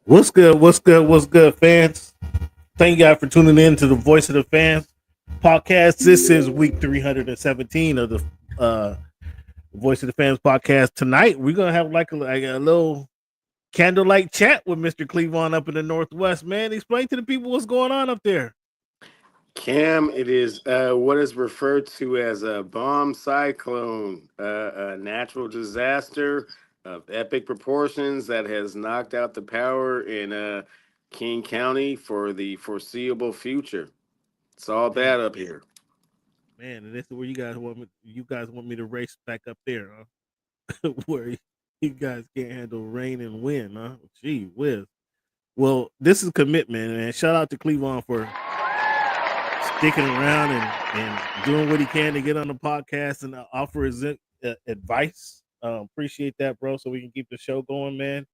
What's good? What's good? What's good, fans? Thank you guys for tuning in to the Voice of the Fans podcast. This is week 317 of the uh, Voice of the Fans podcast. Tonight, we're going to have like a little candlelight chat with Mr. Cleavon up in the Northwest. Man, explain to the people what's going on up there. Cam, it is what is referred to as a bomb cyclone, a natural disaster of epic proportions that has knocked out the power in King County for the foreseeable future. It's all Man, bad up here. man, and this is where you guys want me to race back up there, huh? Where you guys can't handle rain and wind, huh? Gee whiz. Well, this is commitment, man. Shout out to Cleavon for sticking around and doing what he can to get on the podcast and offer his advice. Appreciate that, bro. So we can keep the show going, man.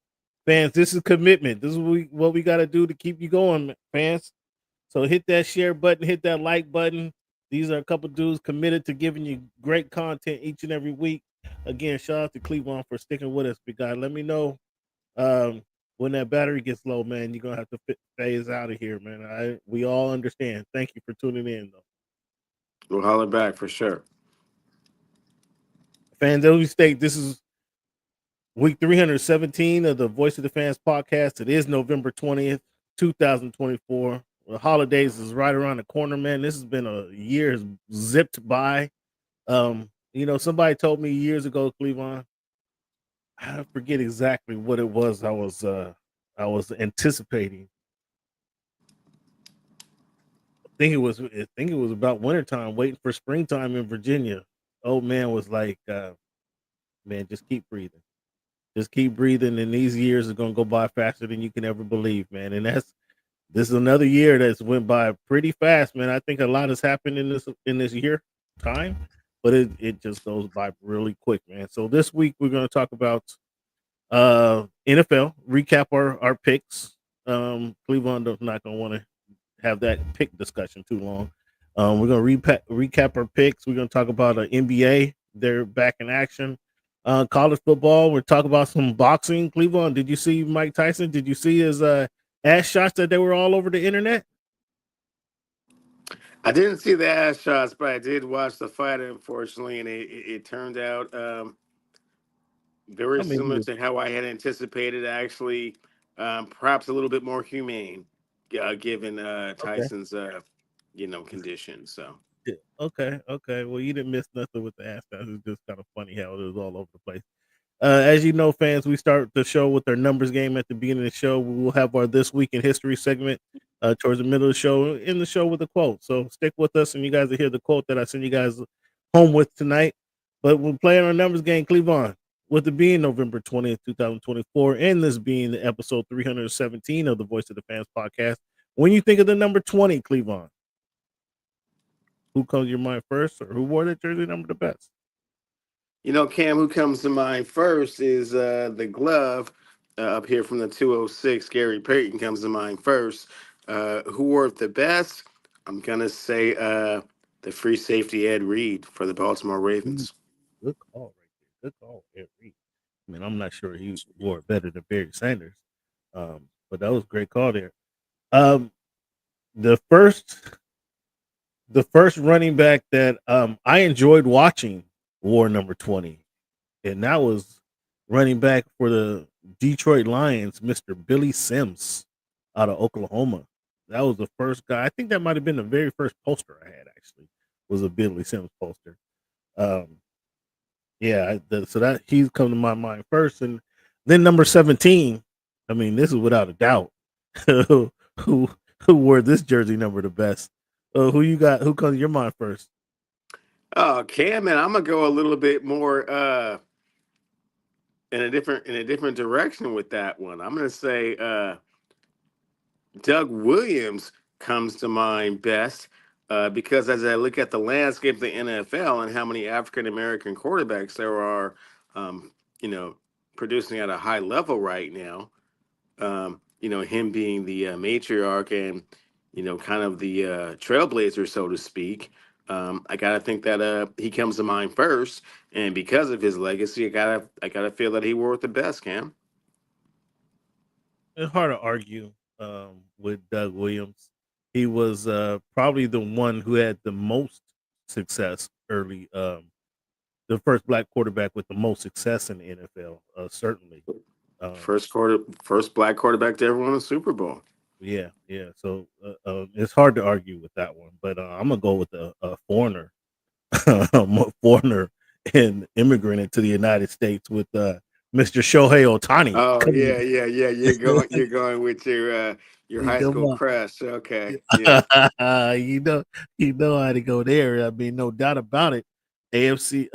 Fans, this is commitment. This is what we got to do to keep you going, fans. So hit that share button, hit that like button. These are a couple dudes committed to giving you great content each and every week. Again, shout out to Cleveland for sticking with us, big guy. Let me know um, when that battery gets low, man. You're gonna have to phase out of here, man. We all understand. Thank you for tuning in, though. We'll holler back for sure. Fans, every state, this is week 317 of the Voice of the Fans podcast. It is November 20th, 2024. The holidays is right around the corner, man. This has been a year has zipped by. Somebody told me years ago, Cleveland, I forget exactly what it was I was anticipating. I think it was about wintertime, waiting for springtime in Virginia. Old man was like, man, just keep breathing. Just keep breathing, and these years are gonna go by faster than you can ever believe, man. And this is another year that's went by pretty fast, man. I think a lot has happened in this year time, but it just goes by really quick, man. So this week we're gonna talk about NFL, recap our picks. Cleveland is not gonna want to have that pick discussion too long. We're gonna recap our picks. We're gonna talk about NBA. They're back in action. College football. We're talking about some boxing. Cleveland, did you see Mike Tyson? Did you see his ass shots that they were all over the internet? I didn't see the ass shots, but I did watch the fight, unfortunately, and it turned out very I mean, he similar was to how I had anticipated. Actually, perhaps a little bit more humane, given okay. Tyson's condition. So Yeah, okay, okay. Well, you didn't miss nothing with the ass shots. It's just kind of funny how it was all over the place. As you know, fans, we start the show with our numbers game at the beginning of the show. We will have our This Week in History segment towards the middle of the show, in the show with a quote. So stick with us, and you guys will hear the quote that I send you guys home with tonight. But we're playing our numbers game, Cleveland, with it being November 20th, 2024, and this being the episode 317 of the Voice of the Fans podcast. When you think of the number 20, Cleveland, who comes to your mind first, or who wore that jersey number the best? Cam, who comes to mind first is the glove up here from the 206. Gary Payton comes to mind first. Who wore it the best? I'm gonna say the free safety Ed Reed for the Baltimore Ooh, Ravens. good call right there. Good call, Ed Reed. I mean, I'm not sure he wore it better than Barry Sanders, but that was a great call there. Um, the first, the first running back that I enjoyed watching wore number 20, and that was running back for the Detroit Lions, Mr. Billy Sims, out of Oklahoma. That was the first guy. I think that might have been the very first poster I had. Actually, was a Billy Sims poster. Um, Yeah, so that he's come to my mind first, and then number 17. I mean, this is without a doubt who who wore this jersey number the best. Who you got? Who comes to your mind first? Oh, Cam, man, I'm gonna go a little bit more in a different direction with that one. I'm gonna say Doug Williams comes to mind best because as I look at the landscape of the NFL and how many African American quarterbacks there are, um, you know, producing at a high level right now, him being the matriarch and, kind of the trailblazer, so to speak. I gotta think that he comes to mind first, and because of his legacy, I gotta feel that he wore it the best, Cam. It's hard to argue with Doug Williams. He was probably the one who had the most success early. The first black quarterback with the most success in the NFL, certainly. Um, First black quarterback to ever win a Super Bowl. yeah, yeah. So it's hard to argue with that one, but I'm gonna go with a foreigner, a foreigner and immigrant into the United States with Mr. Shohei Otani. Oh Come yeah, yeah, yeah. You're going with your high come school on. crush. Okay, yeah. You know how to go there. I mean, no doubt about it. AFC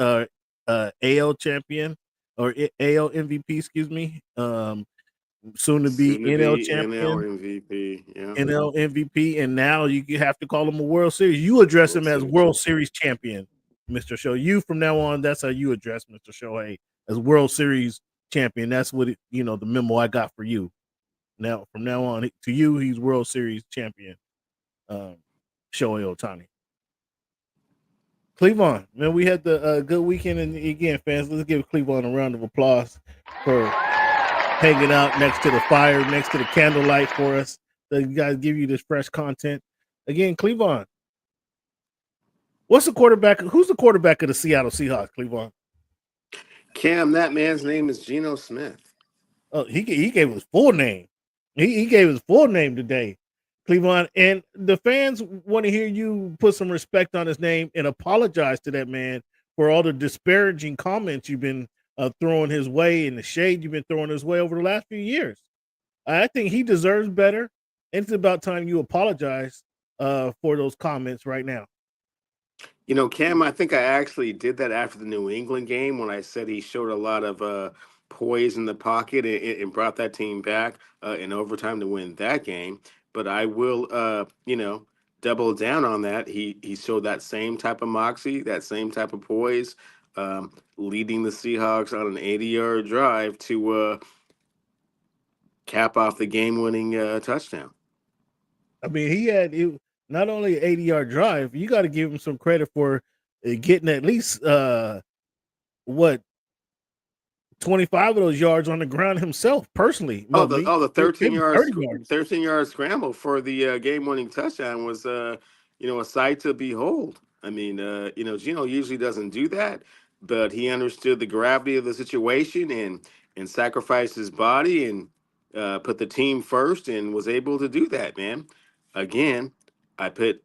AL champion or AL MVP, excuse me. Soon to be Soon to NL be NL champion, MVP. Yeah, NL MVP, and now you have to call him a World Series. You address World him as Series World champion. Series champion, Mr. Show. You from now on, that's how you address Mr. Shohei as World Series champion. That's what the memo I got for you. Now from now on to you, he's World Series champion. Um, Shohei Otani. Cleveland, man, we had the good weekend, and again, fans, let's give Cleveland a round of applause for hanging out next to the fire, next to the candlelight for us. So you guys give you this fresh content. Again, Cleveland, what's the quarterback? Who's the quarterback of the Seattle Seahawks, Cleveland? Cam, that man's name is Geno Smith. Oh, he gave his full name. He gave his full name today, Cleveland. And the fans want to hear you put some respect on his name and apologize to that man for all the disparaging comments you've been throwing his way and the shade you've been throwing his way over the last few years. I think he deserves better. And it's about time you apologize for those comments right now. Cam, I think I actually did that after the New England game when I said he showed a lot of poise in the pocket and brought that team back in overtime to win that game. But I will, double down on that. He showed that same type of moxie, that same type of poise, leading the Seahawks on an 80-yard drive to cap off the game-winning touchdown. I mean, he had not only an 80-yard drive, you got to give him some credit for getting at least what 25 of those yards on the ground himself personally. Oh, Well, the maybe, oh the maybe 30 yards. 13 yard scramble for the game winning touchdown was a sight to behold. I mean, Gino usually doesn't do that, but he understood the gravity of the situation and sacrificed his body and put the team first and was able to do that, man. Again, I put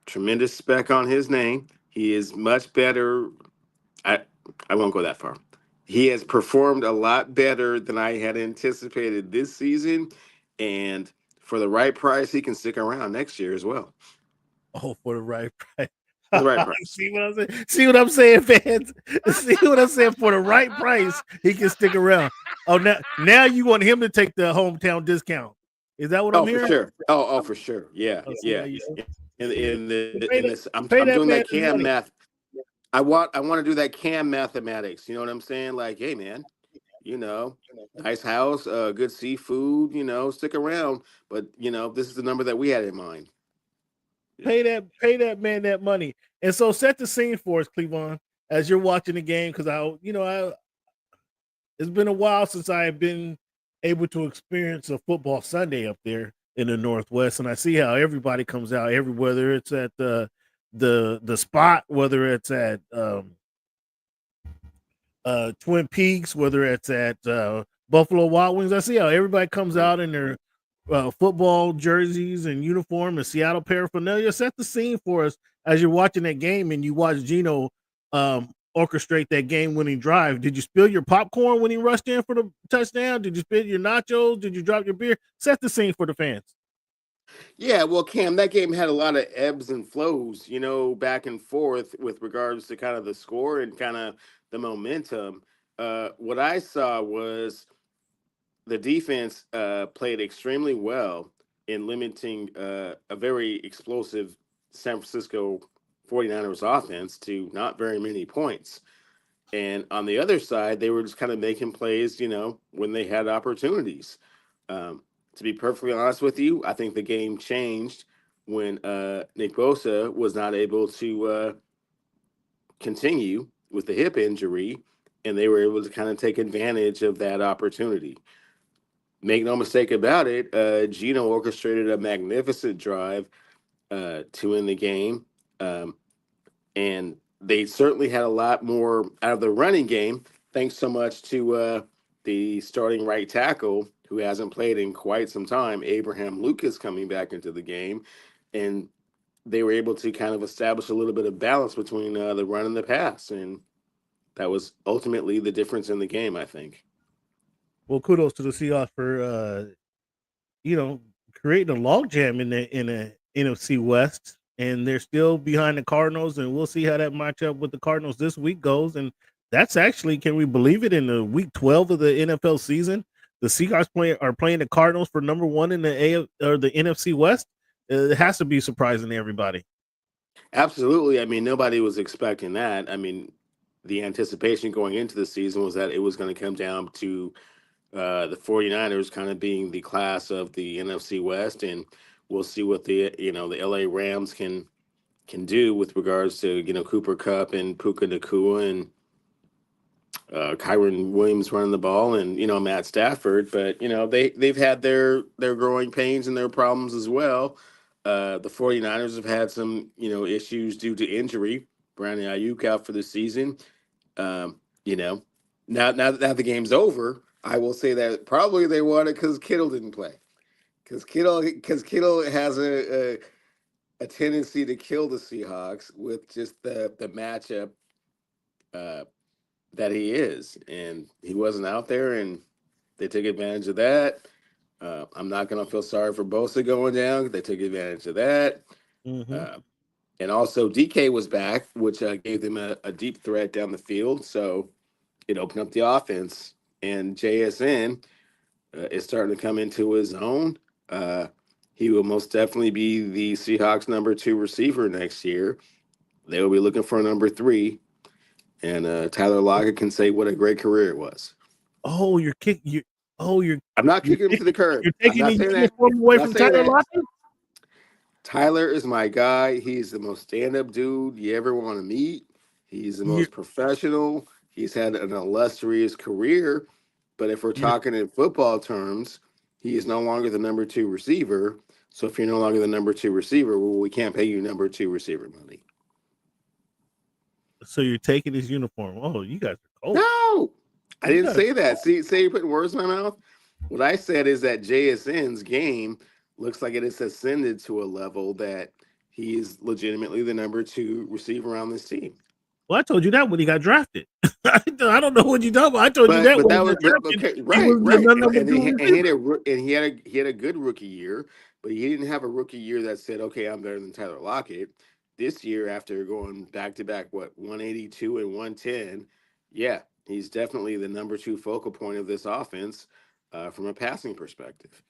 tremendous spec on his name. He is much better. I I won't go that far. He has performed a lot better than I had anticipated this season, and for the right price, he can stick around next year as well. Oh, for the right price. For the right price. See what I'm saying? See what I'm saying, fans? See what I'm saying? For the right price, he can stick around. Oh, now you want him to take the hometown discount. Is that what I'm Oh, for hearing? sure. Oh, for sure. Yeah, Oh, see how yeah. you In pay this, that I'm pay doing that that man his Cam money. math. I want to do that Cam mathematics. You know what I'm saying? Like, hey, man, you know, nice house, good seafood. Stick around. But this is the number that we had in mind. Yeah. Pay that man that money. And so set the scene for us, Cleveland, as you're watching the game, because I it's been a while since I have been able to experience a football Sunday up there in the Northwest, and I see how everybody comes out every whether it's at the spot, whether it's at Twin Peaks, whether it's at Buffalo Wild Wings. I see how everybody comes out in their football jerseys and uniform and Seattle paraphernalia. Set the scene for us as you're watching that game and you watch Gino orchestrate that game-winning drive. Did you spill your popcorn when he rushed in for the touchdown? Did you spill your nachos? Did you drop your beer? Set the scene for the fans. Yeah, well, Cam, that game had a lot of ebbs and flows, back and forth with regards to kind of the score and kind of the momentum. What I saw was the defense played extremely well in limiting a very explosive San Francisco 49ers offense to not very many points. And on the other side, they were just kind of making plays, when they had opportunities. Um, to be perfectly honest with you, I think the game changed when Nick Bosa was not able to continue with the hip injury, and they were able to kind of take advantage of that opportunity. make no mistake about it, Gino orchestrated a magnificent drive to win the game. Um, and they certainly had a lot more out of the running game, thanks so much to the starting right tackle who hasn't played in quite some time, Abraham Lucas, coming back into the game. And they were able to kind of establish a little bit of balance between the run and the pass. And that was ultimately the difference in the game, I think. Well, kudos to the Seahawks for you know, creating a logjam in the NFC West, and they're still behind the Cardinals, and we'll see how that matchup with the Cardinals this week goes. And that's actually, can we believe it, in the week 12 of the NFL season, the Seahawks are playing the Cardinals for number one in the NFC West. It has to be surprising to everybody. Absolutely. I mean, nobody was expecting that. I mean, the anticipation going into the season was that it was going to come down to the 49ers kind of being the class of the NFC West, and we'll see what the LA Rams can do with regards to Cooper Kupp and Puka Nacua and Kyron Williams running the ball, and Matt Stafford. But they've had their growing pains and their problems as well. The 49ers have had some issues due to injury. Brandon Ayuk out for the season. Um, you know, now that the game's over, I will say that probably they won it because Kittle didn't play. Because Kittle has a tendency to kill the Seahawks with just the matchup that he is, and he wasn't out there, and they took advantage of that. I'm not going to feel sorry for Bosa going down. They took advantage of that. Mm-hmm. And also DK was back, which gave them a deep threat down the field. So it opened up the offense. And JSN is starting to come into his own. He will most definitely be the Seahawks' number 2 receiver next year. They will be looking for a number 3. And Tyler Lockett can say what a great career it was. Oh, you're kicking you. Oh, I'm not kicking him to the curb. You're I'm taking not his saying that. uniform away I'm not from saying Tyler that. Lockett? Tyler is my guy. He's the most stand-up dude you ever want to meet. He's the You're, most professional. He's had an illustrious career. But if we're you're talking in football terms, he is no longer the number 2 receiver. So if you're no longer the number 2 receiver, well, we can't pay you number 2 receiver money. So you're taking his uniform. Oh, you guys are cold. No, I You didn't guys, say that. See, you're putting words in my mouth. What I said is that JSN's game looks like it has ascended to a level that he is legitimately the number 2 receiver on this team. well, I told you that when he got drafted. I don't know what you talking about. I told you that But when he that was got drafted. okay, He right, was the right. number And two receiver. he had a good rookie year, but he didn't have a rookie year that said, "Okay, I'm better than Tyler Lockett." This year, after going back to back, 182 and 110, yeah, he's definitely the number 2 focal point of this offense from a passing perspective.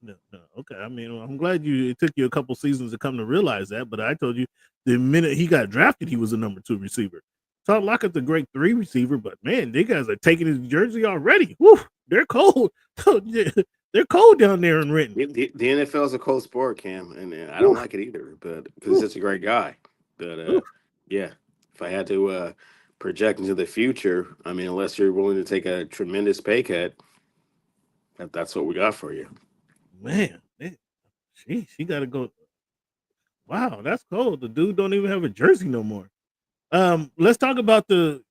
No, no, okay. I mean, I'm glad it took you a couple seasons to come to realize that. But I told you the minute he got drafted, he was a number 2 receiver. Tyler Lockett's a great 3 receiver, but man, they guys are taking his jersey already. Woo, they're cold. They're cold down there in Renton. The NFL is a cold sport, Cam, and I don't Woo, like it either. But because he's woo, such a great guy, but woo. yeah, if I had to project into the future, I mean, unless you're willing to take a tremendous pay cut, that's what we got for you. Man, she got to go. Wow, that's cold. The dude don't even have a jersey no more. Let's talk about the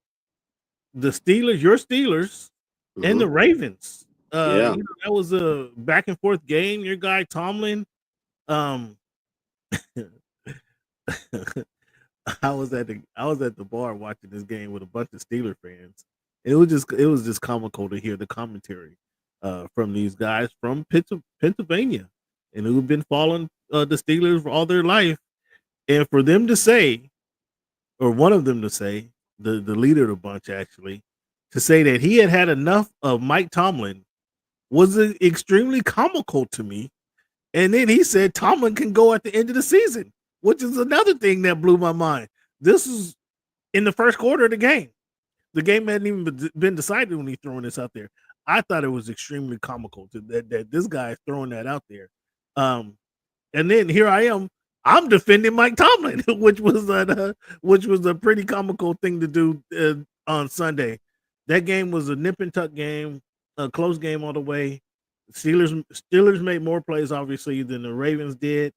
Steelers, your Steelers, and the Hmm. Ravens. Yeah, That was a back and forth game. Your guy Tomlin, um, I was at the bar watching this game with a bunch of Steeler fans. It was just comical to hear the commentary from these guys from Pennsylvania and who've been following the Steelers for all their life, and for them to say, or one of them to say, the leader of the bunch actually, to say that he had enough of Mike Tomlin was extremely comical to me. And then he said Tomlin can go at the end of the season, which is another thing that blew my mind. This is in the first quarter of the game. The game hadn't even been decided when he's throwing this out there. I thought it was extremely comical that this guy is throwing that out there. And then here I am. I'm defending Mike Tomlin, which was a pretty comical thing to do on Sunday. That game was a nip and tuck game, a close game all the way. Steelers made more plays obviously than the Ravens did,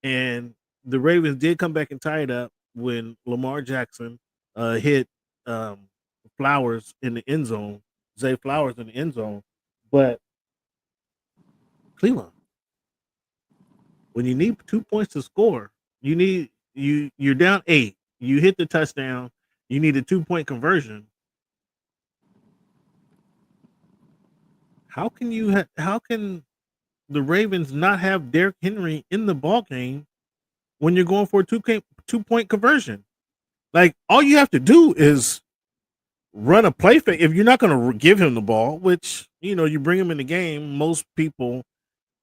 and the Ravens did come back and tie it up when Lamar Jackson hit Flowers in the end zone, Zay Flowers in the end zone. But Cleveland, when you need 2 points to score, you're down 8. You hit the touchdown. You need a 2-point conversion. How can the Ravens not have Derrick Henry in the ball game when you're going for a 2-point conversion? Like, all you have to do is run a play fake. If you're not going to give him the ball, which, you bring him in the game, most people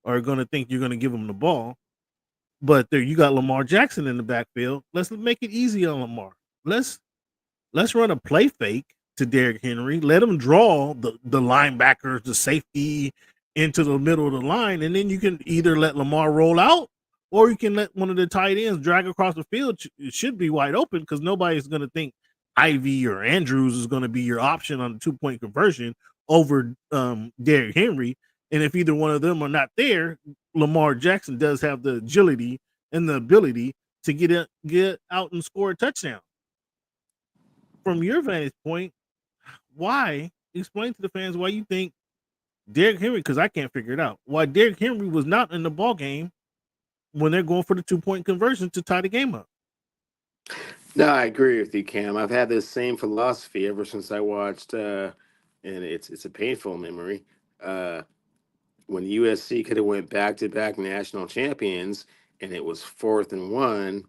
are going to think you're going to give him the ball. But there, you got Lamar Jackson in the backfield. Let's make it easy on Lamar. Let's run a play fake to Derrick Henry. Let him draw the linebackers, the safety into the middle of the line, and then you can either let Lamar roll out, or you can let one of the tight ends drag across the field. It should be wide open because nobody's going to think Ivy or Andrews is going to be your option on the 2-point conversion over Derrick Henry. And if either one of them are not there, Lamar Jackson does have the agility and the ability to get out and score a touchdown. From your vantage point, explain to the fans why you think Derrick Henry, because I can't figure it out, why Derrick Henry was not in the ball game when they're going for the 2-point conversion to tie the game up. No, I agree with you, Cam. I've had this same philosophy ever since I watched, and it's a painful memory. When USC could have went back-to-back national champions, and it was 4th and 1,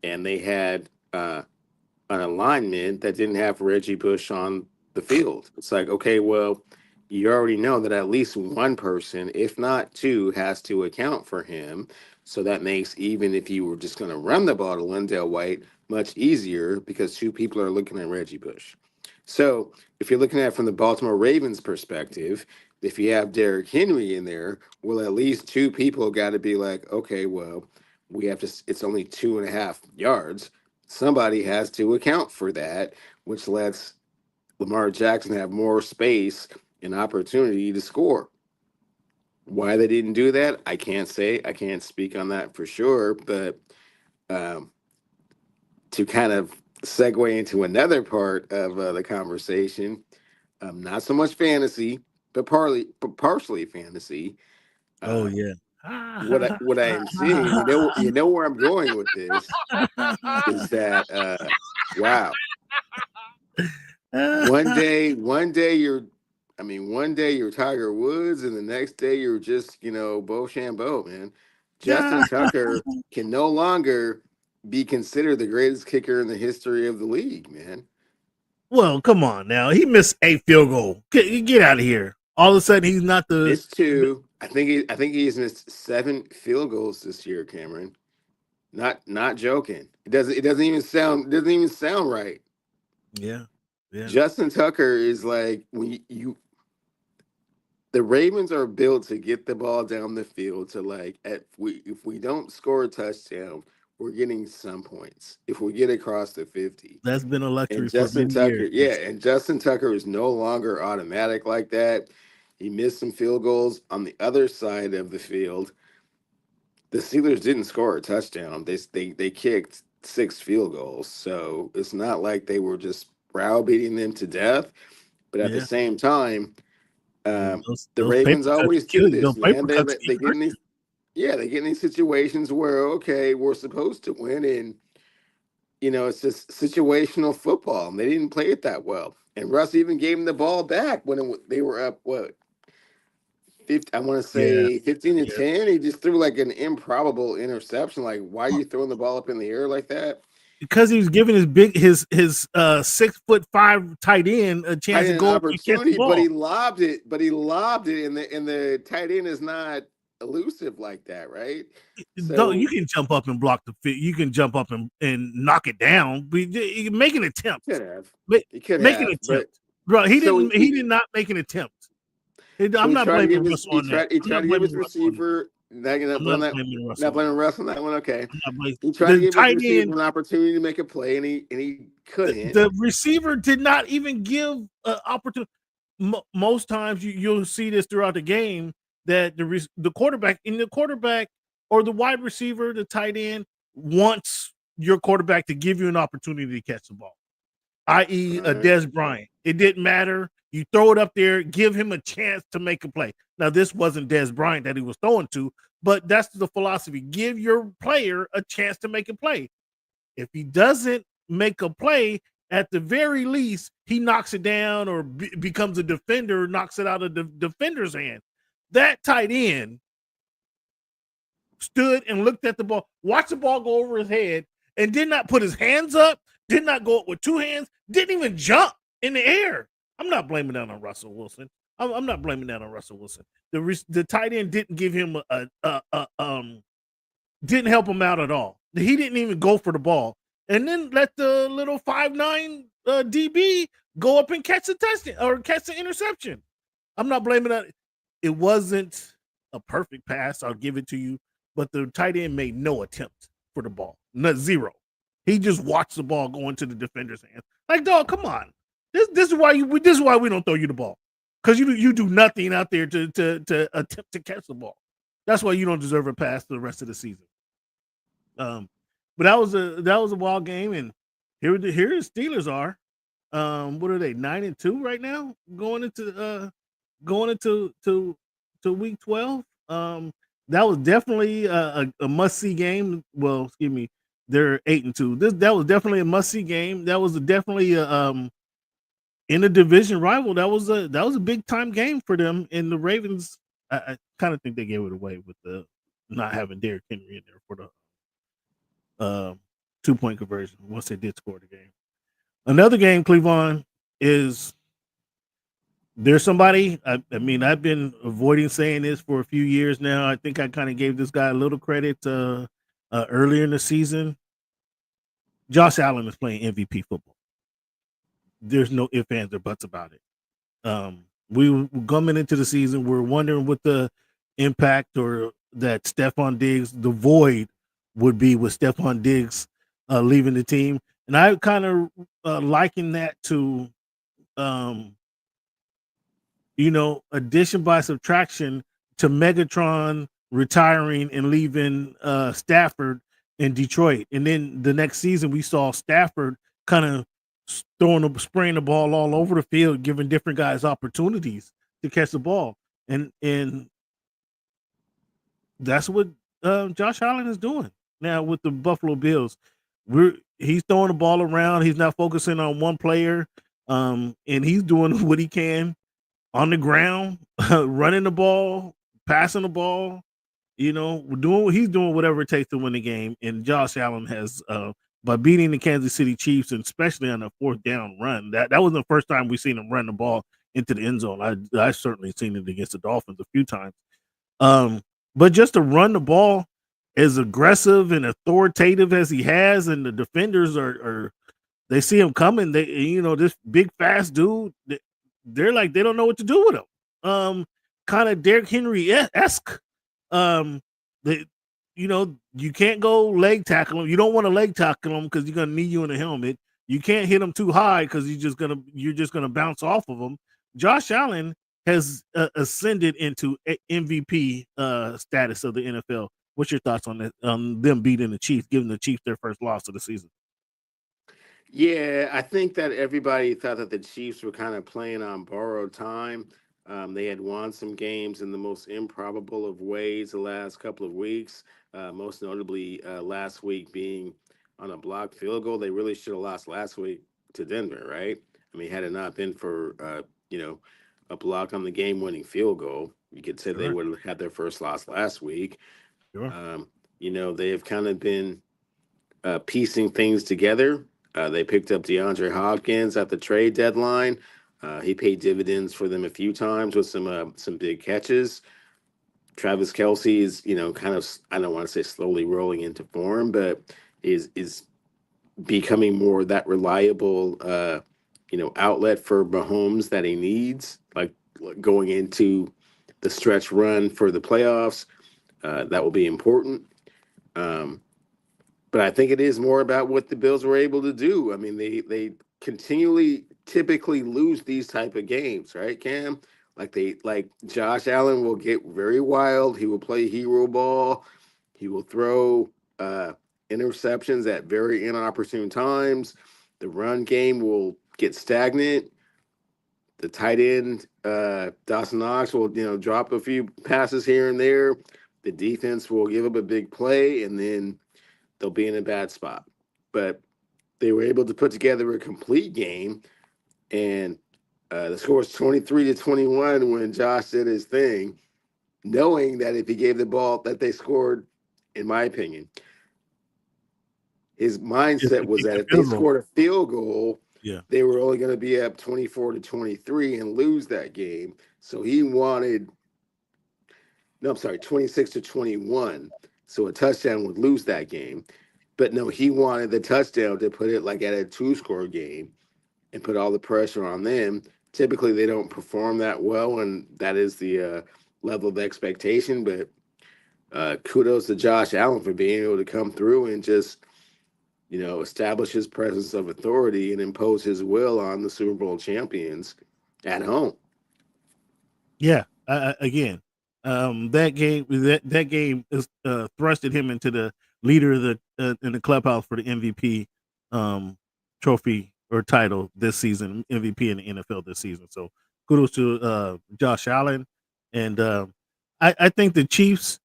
and they had an alignment that didn't have Reggie Bush on the field. It's like, okay, well, you already know that at least one person, if not two, has to account for him. So that makes, even if you were just going to run the ball to Lindell White, much easier because 2 people are looking at Reggie Bush. So if you're looking at it from the Baltimore Ravens perspective, if you have Derrick Henry in there, well, at least 2 people got to be like, okay, well, we have to, it's only 2.5 yards. Somebody has to account for that, which lets Lamar Jackson have more space and opportunity to score. Why they didn't do that, I can't say. I can't speak on that for sure. But to kind of segue into another part of the conversation, not so much fantasy, but partially fantasy. Oh yeah. What I am seeing, you know where I'm going with this is that wow. One day you're Tiger Woods, and the next day you're just, Beauchambeau, man. Justin Tucker can no longer be considered the greatest kicker in the history of the league, man. Well, come on now. He missed 8 field goals. Get out of here. All of a sudden he's not the. It's 2. I think he's missed 7 field goals this year, Cameron. Not joking. It doesn't even sound right. Yeah. Justin Tucker is like, when the Ravens are built to get the ball down the field to, like, if we don't score a touchdown, we're getting some points. If we get across the 50. That's been a luxury and for Justin many Tucker, years. yeah, and Justin Tucker is no longer automatic like that. He missed some field goals on the other side of the field. The Steelers didn't score a touchdown. They kicked 6 field goals. So it's not like they were just browbeating them to death. But at the same time, the Ravens always do this, man. They get in these, they get in these situations where, okay, we're supposed to win, and it's just situational football, and they didn't play it that well. And Russ even gave them the ball back when they were up, what, 50, I want to say 15-10. He just threw like an improbable interception. Like, why are you throwing the ball up in the air like that? Because he was giving his 6'5" tight end a chance to go opportunity, but he lobbed it. And the tight end is not elusive like that, right? So you can jump up and block the fit. You can jump up and knock it down. But you can make an attempt. He could make have. An attempt. Bro, he did not make an attempt. I'm not blaming Russ on that. He tried to give his receiver. Not blaming Russ on that one. Okay. He tried to give his receiver an opportunity to make a play, and he couldn't. The receiver did not even give an opportunity. Most times you'll see this throughout the game. that the quarterback or the wide receiver, the tight end wants your quarterback to give you an opportunity to catch the ball, i.e. a Right. Dez Bryant. It didn't matter. You throw it up there, give him a chance to make a play. Now, this wasn't Dez Bryant that he was throwing to, but that's the philosophy. Give your player a chance to make a play. If he doesn't make a play, at the very least, he knocks it down or becomes a defender, knocks it out of the defender's hand. That tight end stood and looked at the ball, watched the ball go over his head, and did not put his hands up, did not go up with two hands, didn't even jump in the air. I'm not blaming that on Russell Wilson. I'm not blaming that on Russell Wilson. The tight end didn't give him didn't help him out at all. He didn't even go for the ball, and then let the little 5'9" DB go up and catch the touchdown or catch the interception. I'm not blaming that. It wasn't a perfect pass. I'll give it to you, but the tight end made no attempt for the ball, not zero. He just watched the ball go into the defender's hands. Like, dog, come on. This is why we don't throw you the ball, because you do nothing out there to attempt to catch the ball. That's why you don't deserve a pass for the rest of the season. But that was a wild game, and here the Steelers are. What are they, 9-2 right now, going into week 12. That was definitely a must see game. Well, excuse me, they're 8-2. That was definitely a must see game. That was definitely in a division rival. That was a big time game for them. And the Ravens, I kind of think they gave it away with the not having Derrick Henry in there for the 2-point conversion once they did score the game. Another game, Cleveland, is there's somebody. I mean, I've been avoiding saying this for a few years now. I think I kind of gave this guy a little credit earlier in the season. Josh Allen is playing MVP football. There's no ifs, ands, or buts about it. We were coming into the season, we're wondering what the impact or that Stephon Diggs, the void would be with Stephon Diggs leaving the team. And I kind of liken that to, addition by subtraction to Megatron retiring and leaving Stafford in Detroit. And then the next season, we saw Stafford kind of spraying the ball all over the field, giving different guys opportunities to catch the ball. And that's what Josh Allen is doing now with the Buffalo Bills. He's throwing the ball around. He's not focusing on one player, and he's doing what he can on the ground, running the ball, passing the ball. He's doing whatever it takes to win the game. And Josh Allen has, by beating the Kansas City Chiefs, and especially on the fourth down run, that wasn't the first time we've seen him run the ball into the end zone. I certainly seen it against the Dolphins a few times. But just to run the ball as aggressive and authoritative as he has, and the defenders are they see him coming. This big fast dude, they're like, they don't know what to do with him. Kind of Derrick Henry-esque. You can't go leg tackle him. You don't want to leg tackle him because you're gonna knee you in the helmet. You can't hit him too high because you're just gonna bounce off of him. Josh Allen has ascended into MVP status of the NFL. What's your thoughts on that? Them beating the Chiefs, giving the Chiefs their first loss of the season? Yeah, I think that everybody thought that the Chiefs were kind of playing on borrowed time. They had won some games in the most improbable of ways the last couple of weeks, most notably last week being on a blocked field goal. They really should have lost last week to Denver, right? I mean, had it not been for, a block on the game-winning field goal, you could say they Sure. would have had their first loss last week. Sure. They have kind of been piecing things together. They picked up DeAndre Hopkins at the trade deadline. He paid dividends for them a few times with some big catches. Travis Kelce is, kind of, I don't want to say slowly rolling into form, but is becoming more that reliable, outlet for Mahomes that he needs, like going into the stretch run for the playoffs. That will be important. But I think it is more about what the Bills were able to do. I mean, they continually typically lose these type of games, right, Cam? Like Josh Allen will get very wild. He will play hero ball. He will throw interceptions at very inopportune times. The run game will get stagnant. The tight end Dawson Knox will drop a few passes here and there. The defense will give up a big play, and then they'll be in a bad spot. But they were able to put together a complete game, and the score was 23-21 when Josh did his thing, knowing that if he gave the ball that they scored, in my opinion, his Just mindset to was kick that the if they field goal. scored a field goal, Yeah. they were only going to be up 24-23 and lose that game. So he wanted, no, I'm sorry, 26-21. So a touchdown would lose that game. But no, he wanted the touchdown to put it like at a 2-score game and put all the pressure on them. Typically, they don't perform that well, and that is the level of expectation. But kudos to Josh Allen for being able to come through and just establish his presence of authority and impose his will on the Super Bowl champions at home. Yeah. Again, that game is thrusted him into the leader of the in the clubhouse for the MVP um, trophy or title this season, MVP in the NFL this season. So kudos to Josh Allen, and I think the Chiefs.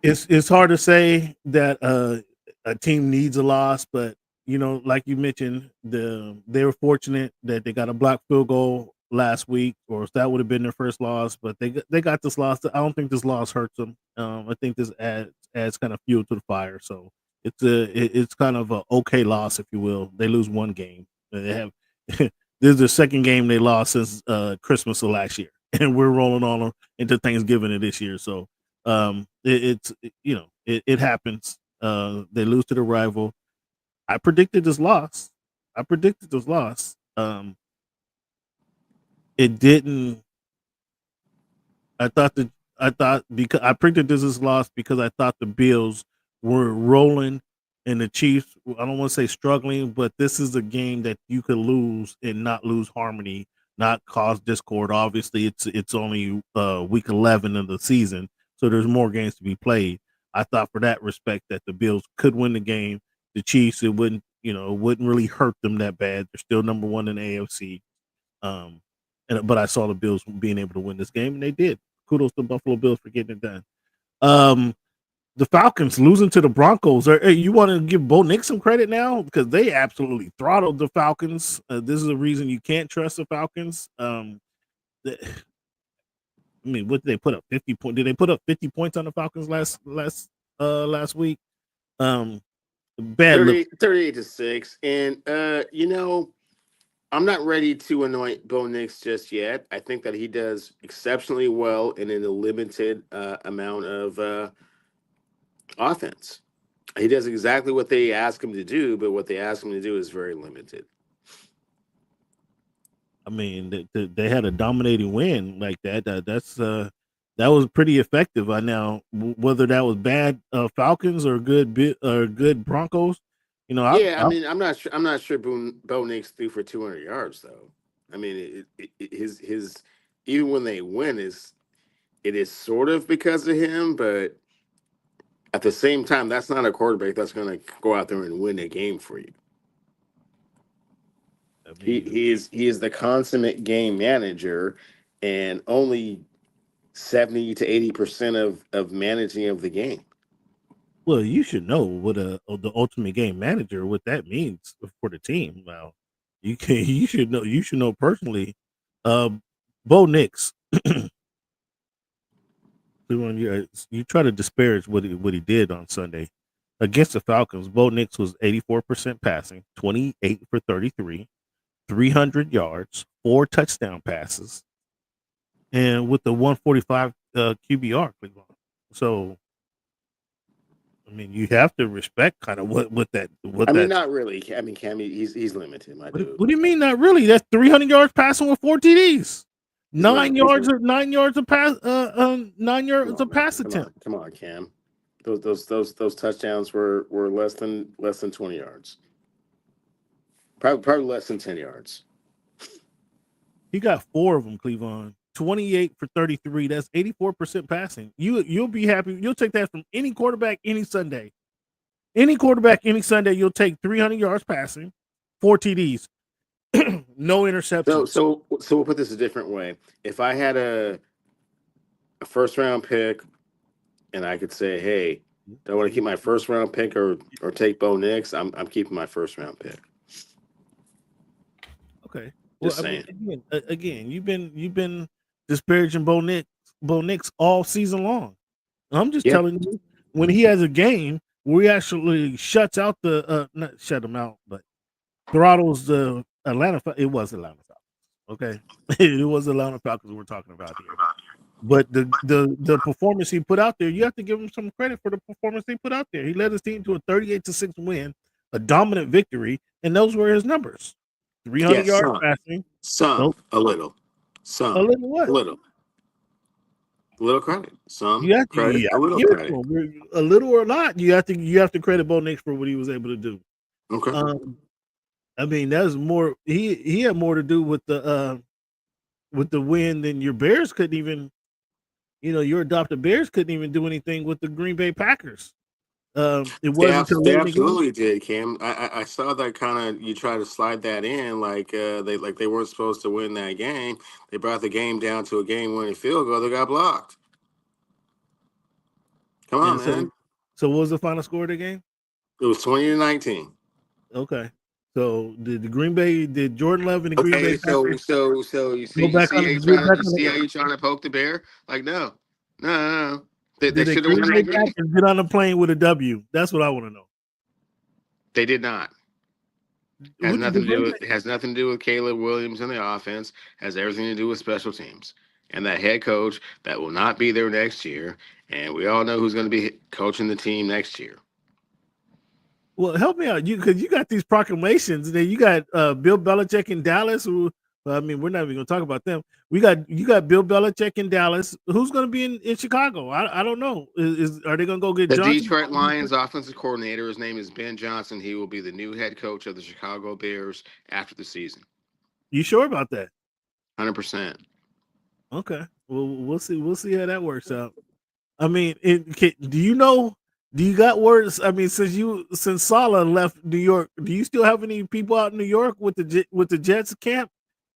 It's hard to say that a team needs a loss, but like you mentioned, they were fortunate that they got a blocked field goal last week, or that would have been their first loss. But they got this loss. I don't think this loss hurts them. I think this adds kind of fuel to the fire. So it's kind of a okay loss, if you will. They lose one game. They have this is the second game they lost since Christmas of last year, and we're rolling on them into Thanksgiving of this year. So it happens. They lose to the rival. I predicted this loss. I predicted this loss. It didn't. I thought that I thought because I predicted this loss because I thought the Bills were rolling and the Chiefs. I don't want to say struggling, but this is a game that you could lose and not lose harmony, not cause discord. Obviously, it's only week 11 of the season, so there's more games to be played. I thought for that respect that the Bills could win the game. The Chiefs, it wouldn't really hurt them that bad. They're still number one in the AFC. Um, but I saw the Bills being able to win this game, and they did. Kudos to Buffalo Bills for getting it done. Um, the Falcons losing to the Broncos. Hey, you want to give Bo Nix some credit now because they absolutely throttled the Falcons. This is the reason you can't trust the Falcons. I mean, what did they put up? 50 points? Did they put up 50 points on the Falcons last week? Bad look. 38-6. And I'm not ready to anoint Bo Nix just yet. I think that he does exceptionally well in a limited amount of offense. He does exactly what they ask him to do, but what they ask him to do is very limited. I mean, they had a dominating win like that. That was pretty effective. I now whether that was bad Falcons or good Broncos, Yeah, I mean, I'm not sure. I'm not sure Bo Nix threw for 200 yards though. I mean, his even when they win it is sort of because of him, but at the same time, that's not a quarterback that's going to go out there and win a game for you. I He mean, he is the consummate game manager, and only 70 to 80% of managing of the game. well, you should know what the ultimate game manager what that means for the team. Now, you should know personally. Uh, Bo Nix, you try to disparage what he did on Sunday against the Falcons. Bo Nix was 84% passing, 28 for 33, 300 yards, 4 touchdown passes, and with the 145 QBR. So I mean, you have to respect kind of what that what I mean, that. not really. I mean, Cam, he's limited, my dude. What do you mean not really? That's 300 yards passing with 4 TDs. He's not. Nine He's yards or 9 yards of pass 9 yards of man. pass attempt. Come on, Cam. Those touchdowns were less than 20 yards. Probably less than 10 yards. He got 4 of them, Cleavon. 28 for 33. That's 84% passing. You'll be happy. You'll take that from any quarterback any Sunday. Any quarterback any Sunday, you'll take 300 yards passing, 4 TDs, no So, interceptions. so, so we'll put this a different way. If I had a first round pick, and I could say, hey, do I want to keep my first round pick or take Bo Nix? I'm keeping my first round pick. Okay. Well, Just I mean, saying. again, you've been disparaging Bo Nix all season long. I'm just Yeah. telling you, when he has a game where he actually shuts out not shut him out, but throttles the it was Atlanta Falcons. Okay. It was Atlanta Falcons we're talking about here. But the performance he put out there, you have to give him some credit for the performance he put out there. He led his team to a 38-6 win, a dominant victory, and those were his numbers. 300 Yes, yards passing. some, Nope. a little, A some, little a what? little credit, some You have to, credit, you a have to little give it to credit. him. A little or not, you have to credit Bo Nix for what he was able to do. Okay. I mean, that's more. He had more to do with the win than your Bears couldn't even. Your adopted Bears couldn't even do anything with the Green Bay Packers. It wasn't until They late in the game. absolutely did, Cam. I saw that kind of you try to slide that in they weren't supposed to win that game. They brought the game down to a game-winning field goal. They got blocked. Come on, And so, man. so what was the final score of the game? It was 20-19. Okay. So did Jordan Love and the Green Bay Okay, Packers so go back on how get back you on see the how you trying to poke the bear? Like no. They did the should have Green won Bay that game. Packers get on the plane with a W? That's what I want to know. They did not. Has Who did the nothing to do Green with Bay? has nothing to do with Caleb Williams and the offense. Has everything to do with special teams and that head coach that will not be there next year. And we all know who's going to be coaching the team next year. Well, help me out, because you got these proclamations. Then you got Bill Belichick in Dallas. Who, well, I mean, we're not even going to talk about them. You got Bill Belichick in Dallas. Who's going to be in Chicago? I don't know. Are they going to go get The Johnson? Detroit Lions offensive coordinator, his name is Ben Johnson. He will be the new head coach of the Chicago Bears after the season. You sure about that? 100%. Okay. Well, we'll see. We'll see how that works out. I mean, do you know? Do you got words? I mean, since Saleh left New York, do you still have any people out in New York with the Jets camp?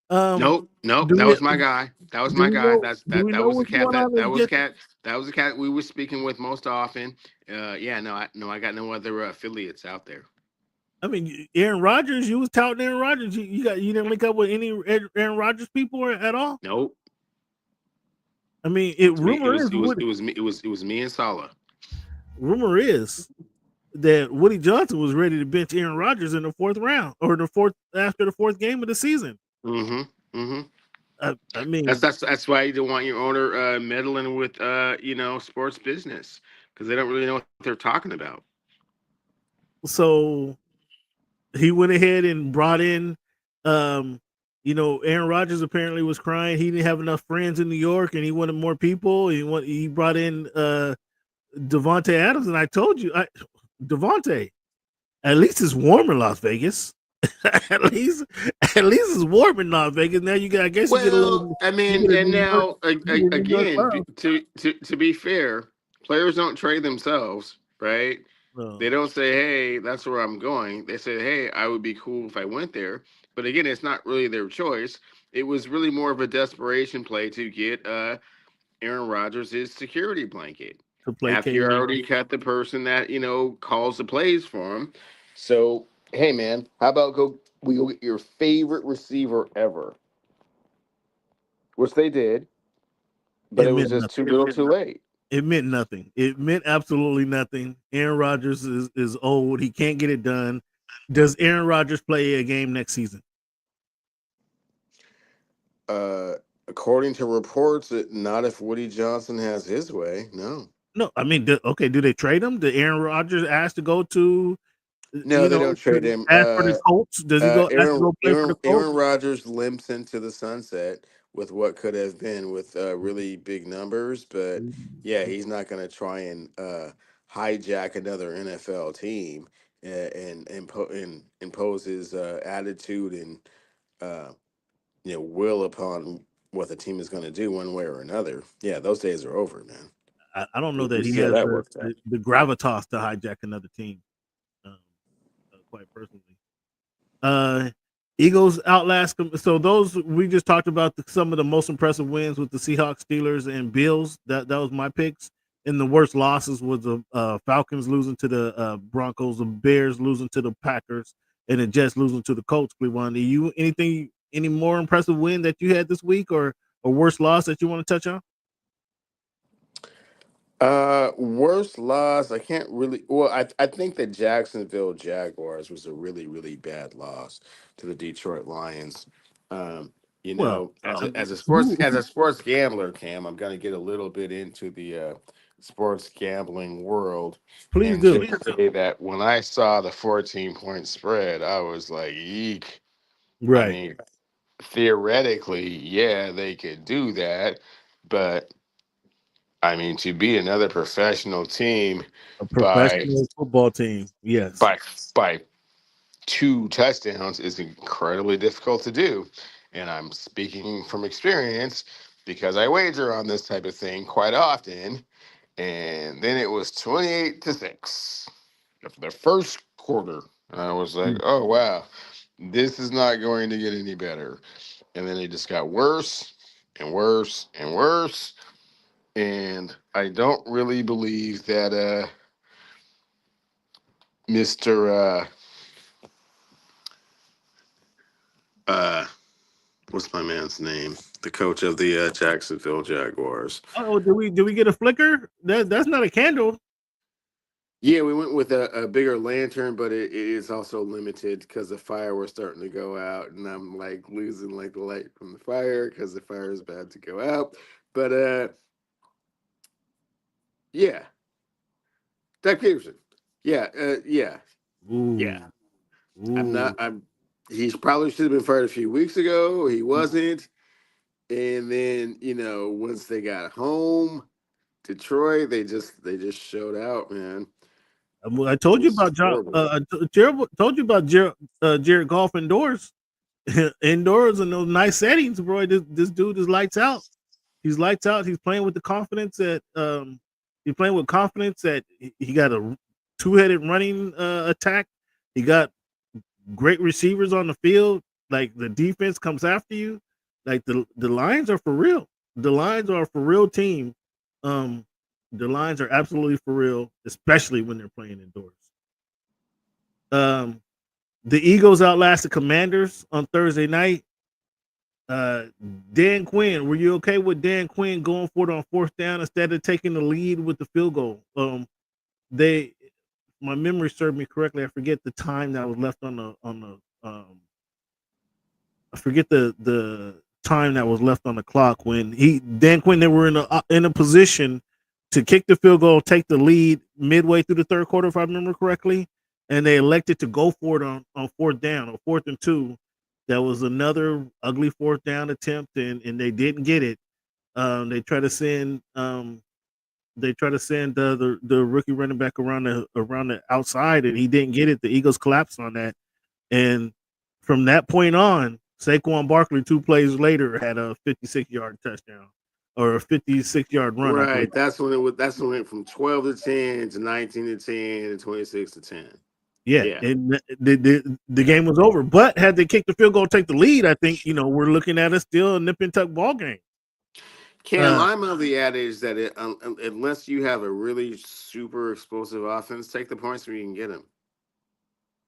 Nope. Do That we was my guy. That was do my we guy. know do we That know was the what's cat. going on That in was Jets? cat. That was the cat we were speaking with most often. Yeah. I got no other affiliates out there. I mean, Aaron Rodgers. You was touting Aaron Rodgers. You didn't link up with any Aaron Rodgers people at all. Nope. I mean, It was me. rumor is It was me and Salah. rumor is that Woody Johnson was ready to bench Aaron Rodgers in the fourth round or the fourth after the fourth game of the season. Mm-hmm. Mm-hmm. I mean, That's why you don't want your owner meddling with sports business because they don't really know what they're talking about. so he went ahead and brought in, um, Aaron Rodgers apparently was crying. He didn't have enough friends in New York, and he wanted more people. He brought in Devontae Adams, and I told you, Devontae, at least it's warm in Las Vegas. at least, at least it's warm in Las Vegas. Now I guess you get a Well, little, I you mean, get a and New York, now you get a New York again, love. to be fair, players don't trade themselves, right? They No. don't say, "Hey, that's where I'm going." They say, "Hey, I would be cool if I went there." But again, it's not really their choice. It was really more of a desperation play to get Aaron Rodgers his security blanket To play after you KD. already cut the person that calls the plays for him. So, hey, man, how about we go get your favorite receiver ever, which they did, but It it was meant just nothing. too little, too late. It meant nothing. It meant absolutely nothing. Aaron Rodgers is old. He can't get it done. Does Aaron Rodgers play a game next season? According to reports, not if Woody Johnson has his way. No, No, I mean, do they trade him? Did Aaron Rodgers ask to go to, no, they don't trade him. ask for the Colts? Does he go ask to go play for the Colts? Aaron Rodgers limps into the sunset with what could have been with really big numbers, but yeah, he's not going to try and hijack another NFL team and impose his attitude and uh, will upon what the team is going to do one way or another. Yeah, those days are over, man. I don't know We that he see how has that works out. the gravitas to hijack another team. Um, quite personally. Uh, Eagles outlast. So those we just talked about some of the most impressive wins with the Seahawks, Steelers, and Bills. That was my picks. And the worst losses was the Falcons losing to the Broncos, the Bears losing to the Packers, and the Jets losing to the Colts. Cleveland, any more impressive win that you had this week, or worst loss that you want to touch on? Worst loss. I can't really. Well, I think the Jacksonville Jaguars was a really really bad loss to the Detroit Lions. Um, Well, as a sports gambler, Cam, I'm gonna get a little bit into the sports gambling world, please and do. just say that when I saw the 14-point spread, I was like, "Eek!" I Right, mean, theoretically, yeah, they could do that, but I mean, to beat another professional team a by professional football team. Yes. by by 2 touchdowns is incredibly difficult to do. And I'm speaking from experience because I wager on this type of thing quite often. And then it was 28-6 after the first quarter. And I was like, Mm. oh wow, this is not going to get any better. And then it just got worse and worse and worse. And I don't really believe that Mr. Uh, what's my man's name? The coach of the Jacksonville Jaguars. Oh, do we get a flicker? That's not a candle. Yeah, we went with a bigger lantern, but it is also limited because the fire was starting to go out, and I'm like losing like the light from the fire because the fire is bad to go out. But yeah, Doug Peterson. Yeah. Ooh, I'm not. ooh. I'm. He's probably should have been fired a few weeks ago. He wasn't. And then once they got home, Detroit, they just showed out, man. I It told you was about John. horrible. Told you about Jared Goff indoors, indoors in those nice settings, bro. This dude is lights out. He's lights out. He's playing with the confidence that he's playing with confidence that he got a two-headed running attack. He got great receivers on the field. Like the defense comes after you. Like the Lions are for real. The Lions are for real team. Um, the Lions are absolutely for real, especially when they're playing indoors. Um, the Eagles outlast the Commanders on Thursday night. Uh, Dan Quinn, were you okay with Dan Quinn going for it on fourth down instead of taking the lead with the field goal? They, my memory served me correctly. I forget the time that was left on I forget the time that was left on the clock when Dan Quinn, they were in a position to kick the field goal, take the lead midway through the third quarter, if I remember correctly, and they elected to go for it on fourth down, or 4th and 2. That was another ugly fourth down attempt, and they didn't get it. They try to send the rookie running back around the outside, and he didn't get it. The Eagles collapsed on that, and from that point on, Saquon Barkley 2 plays later had a 56-yard touchdown or a 56-yard run, I believe. Right. That's when it went from 12-10 to 19-10 to 26-10. Yeah, Yeah. and the game was over. But had they kicked the field goal, take the lead, I think we're looking at a still a nip and tuck ball game. Cam, I'm of the adage that unless you have a really super explosive offense, take the points where you can get them.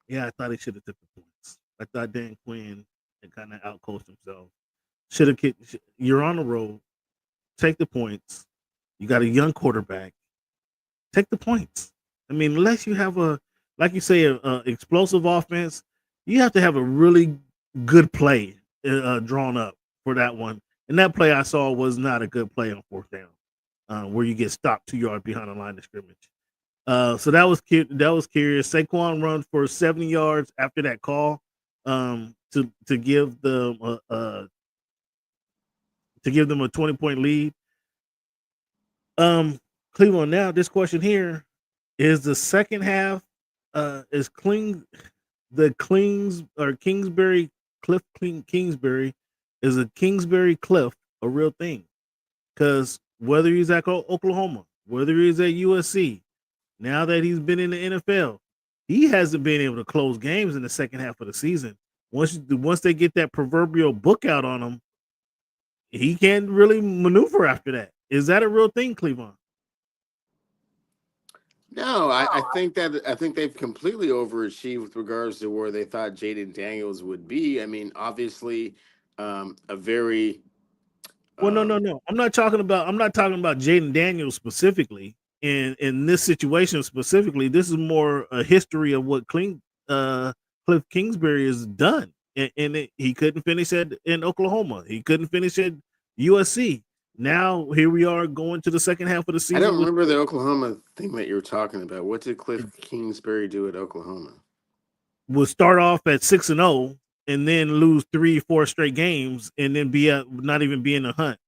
Yeah, I thought he should have took the points. I thought Dan Quinn had kind of outcoached himself. Should have kicked. You're on the road. Take the points. You got a young quarterback. Take the points. I mean, unless you have like you say, a explosive offense, you have to have a really good play drawn up for that one. And that play I saw was not a good play on fourth down, where you get stopped 2 yards behind the line of scrimmage. So that was cute. That was curious. Saquon runs for 70 yards after that call, to give them a 20-point lead. Cleveland. Now this question here is the second half. Is Kingsbury Kingsbury is a Kingsbury cliff a real thing? Because whether he's at Oklahoma, whether he's at USC, now that he's been in the NFL, he hasn't been able to close games in the second half of the season. Once they get that proverbial book out on him, he can't really maneuver after that. Is that a real thing, Cleveland? No, I think they've completely overachieved with regards to where they thought Jaden Daniels would be. I mean, obviously, a very Well, no, no, um, no. I'm not talking about Jaden Daniels specifically. In this situation specifically, this is more a history of what Cliff Kingsbury has done. He couldn't finish in Oklahoma. He couldn't finish at USC. Now here we are going to the second half of the I don't season with remember the Oklahoma thing that you were talking about. What did Cliff Kingsbury do at Oklahoma? will start off at 6-0 and then lose 3-4 straight games and then not even be in the hunt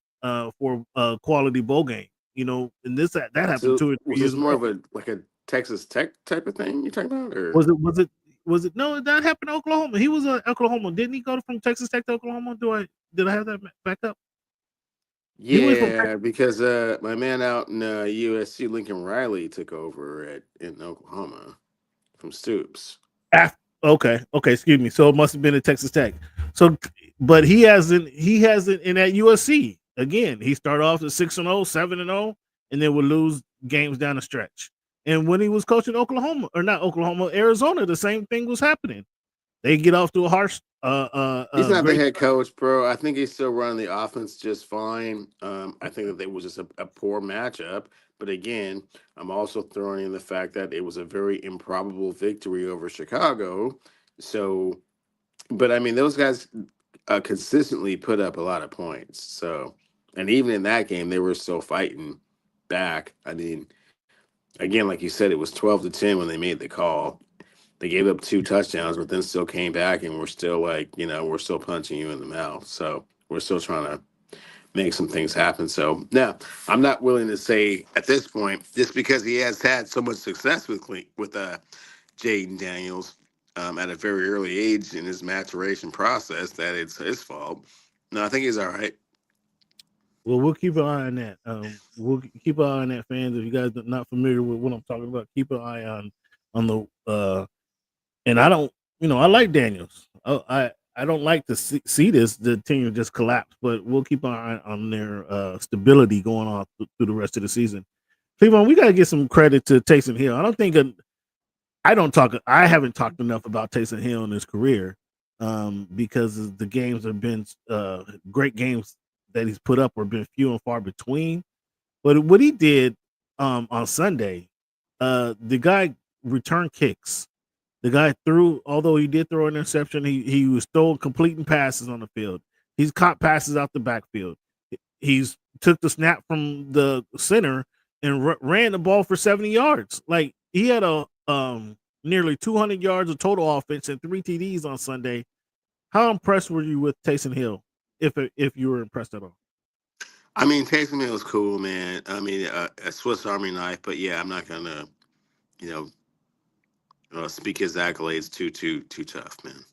for a quality bowl game. And that happened So 2 or 3 was years this more ago. of a Texas Tech type of thing you're talking about, or Was it no, that happened in Oklahoma. He was at Oklahoma. Didn't he go from Texas Tech to Oklahoma? Did I have that back up? He went from yeah? Because my man out in USC, Lincoln Riley, took over in Oklahoma from Stoops. okay, excuse me. So it must have been at Texas Tech. So but he hasn't in at USC. Again, he started off at 6-0, 7-0, and then would lose games down the stretch. And when he was coaching Oklahoma, or not Oklahoma, Arizona, the same thing was happening. They get off to a harsh He's not the great head coach, bro. I think he's still running the offense just fine. I think that it was just a poor matchup. But again, I'm also throwing in the fact that it was a very improbable victory over Chicago. So, but I mean, those guys consistently put up a lot of points. So, and even in that game, they were still fighting back. I mean, again, like you said, it was 12-10 when they made the call. They gave up 2 touchdowns, but then still came back, and we're still we're still punching you in the mouth. So we're still trying to make some things happen. So now I'm not willing to say at this point, just because he has had so much success with Jaden Daniels at a very early age in his maturation process, that it's his fault. No, I think he's all right. Well, we'll keep an eye on that. We'll keep an eye on that, fans. If you guys are not familiar with what I'm talking about, keep an eye on the. And I don't, I like Daniels. I don't like to see the team just collapse, but we'll keep an eye on their stability going on through the rest of the season. Cleveland, we got to give some credit to Taysom Hill. I haven't talked enough about Taysom Hill in his career, because the games have been great games that he's put up have been few and far between. But what he did on Sunday, the guy returned kicks. The guy threw, although he did throw an interception, he was still completing passes on the field. He's caught passes out the backfield. He's took the snap from the center and ran the ball for 70 yards. Like, he had a nearly 200 yards of total offense and 3 TDs on Sunday. How impressed were you with Taysom Hill, if you were impressed at all? I mean, Taysom Hill is cool, man. I mean, a Swiss Army knife, but yeah, I'm not gonna, you speak his accolades too tough, man.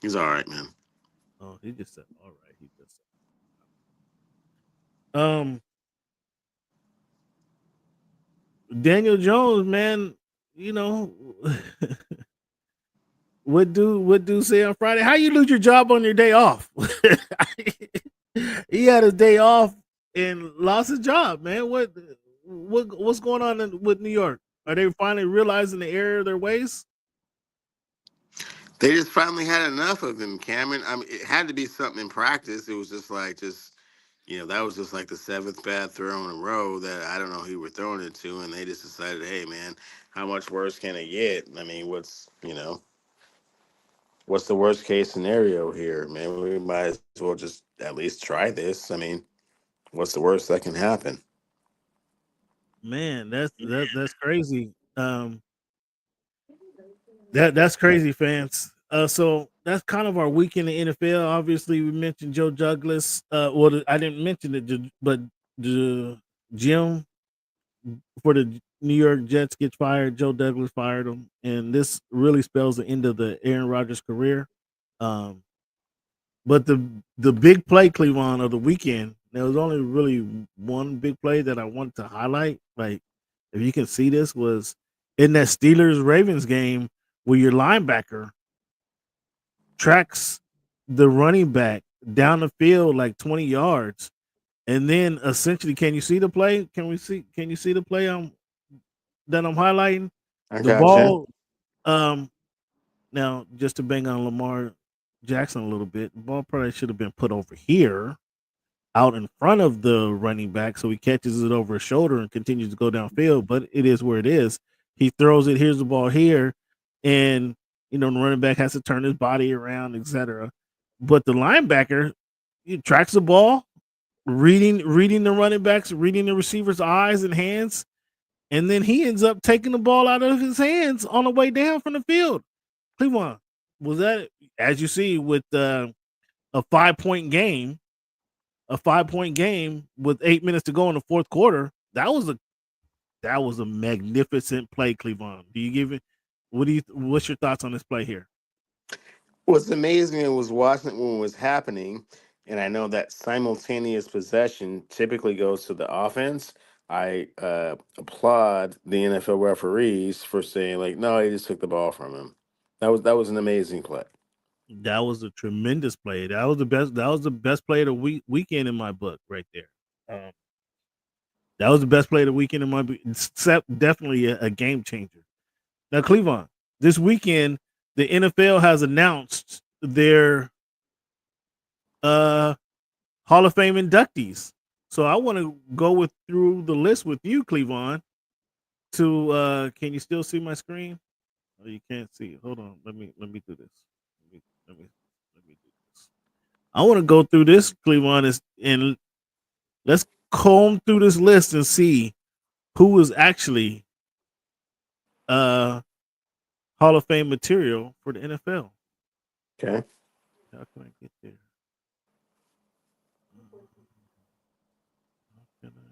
He's all right, man. Oh, he just said, all right. He just said, Daniel Jones, man, you know, what do say on Friday? How you lose your job on your day off? He had his day off and lost his job, man. What's going on with New York? Are they finally realizing the error of their ways? They just finally had enough of him, Cameron. I mean, it had to be something in practice. It was just like, that was just like the seventh bad throw in a row that I don't know who we're throwing it to, and they just decided, hey, man, how much worse can it get? I mean, what's the worst case scenario here, man? We might as well just at least try this. I mean, what's the worst that can happen? Man, that's crazy. That's crazy, fans. So that's kind of our week in the NFL. Obviously, we mentioned Joe Douglas. I didn't mention it, but the Jim for the New York Jets gets fired. Joe Douglas fired him, and this really spells the end of the Aaron Rodgers career. Um, But the big play, Cleveland, of the weekend, there was only really one big play that I wanted to highlight. Like, if you can see this, was in that Steelers Ravens game where your linebacker tracks the running back down the field like 20 yards. And then essentially, can you see the play? Can you see the play that I'm highlighting? I The gotcha. ball, now just to bang on Lamar Jackson a little bit, the ball probably should have been put over here out in front of the running back so he catches it over his shoulder and continues to go downfield, but it is where it is. He throws it, here's the ball here, and the running back has to turn his body around, etc. But the linebacker, he tracks the ball, reading the running backs, reading the receiver's eyes and hands, and then he ends up taking the ball out of his hands on the way down from the field. Cleveland, was that, as you see, with a 5-point game with 8 minutes to go in the fourth quarter? That was a magnificent play, Cleveland. Do you give it? What's your thoughts on this play here? What's amazing was watching it when it was happening, and I know that simultaneous possession typically goes to the offense. I applaud the NFL referees for saying like, no, he just took the ball from him. That was an amazing play. That was a tremendous play. That was the best. That was the best play of the weekend in my book, right there. That was the best play of the weekend in my book. Definitely a game changer. Now, Cleveland, this weekend the NFL has announced their Hall of Fame inductees. So I want to go through the list with you, Cleveland. Can you still see my screen? Oh, you can't see it. Hold on. Let me do this. Let me do this. I want to go through this, Cleveland, and let's comb through this list and see who is actually Hall of Fame material for the NFL. Okay. How can I get there? How can I?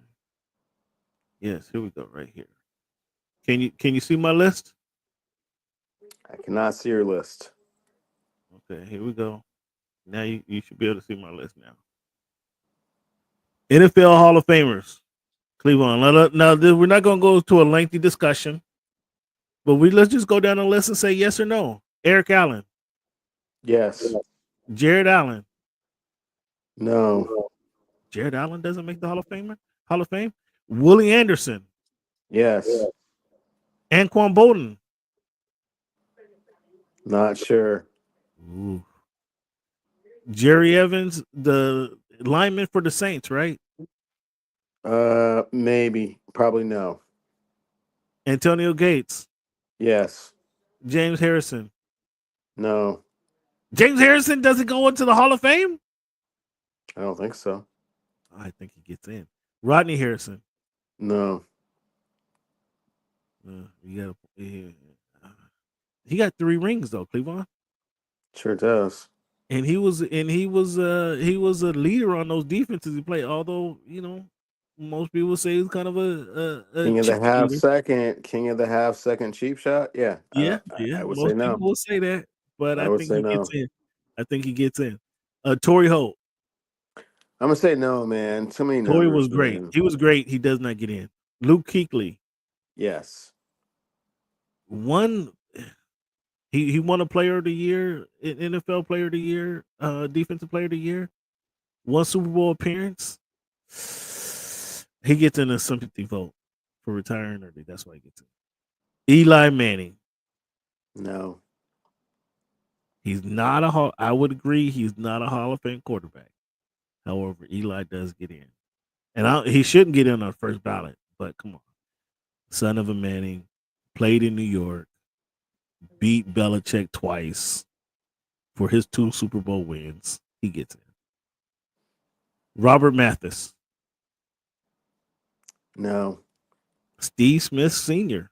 Yes, here we go. Right here. Can you see my list? I cannot see your list. Okay, here we go. Now you should be able to see my list now. NFL Hall of Famers. Cleveland. Now we're not going to go to a lengthy discussion, but let's just go down the list and say yes or no. Eric Allen, Yes. Jared Allen. No. Jared Allen doesn't make the Hall of Fame. Willie Anderson, Yes. Anquan Bolden. Not sure. Ooh. Jerry Evans, the lineman for the Saints, right? Maybe. Probably no. Antonio Gates, Yes. James Harrison. No. James Harrison doesn't go into the Hall of Fame? I don't think so. I think he gets in. Rodney Harrison. No. He got 3 rings though, Cleveland. Sure does. And he was a leader on those defenses he played. Although most people say he's kind of a King of the half cheerleader. second. King of the half second cheap shot. Yeah. Yeah, I would say most no. people will say that, but I I would think say he gets no. in. I think he gets in. Torrey Holt. I'm gonna say no, man. Too many Torrey was numbers, great. man. He was great. He does not get in. Luke Kuechly Yes. won. He won a Player of the Year, NFL Player of the Year, Defensive Player of the Year. One Super Bowl appearance. He gets in a sympathy vote for retiring early. That's why he gets in. Eli Manning. No. He's not a Hall. I would agree. He's not a Hall of Fame quarterback. However, Eli does get in, and he shouldn't get in on first ballot. But come on, son of a Manning, played in New York, beat Belichick twice for his 2 Super Bowl wins. He gets in. Robert Mathis. No. Steve Smith Sr.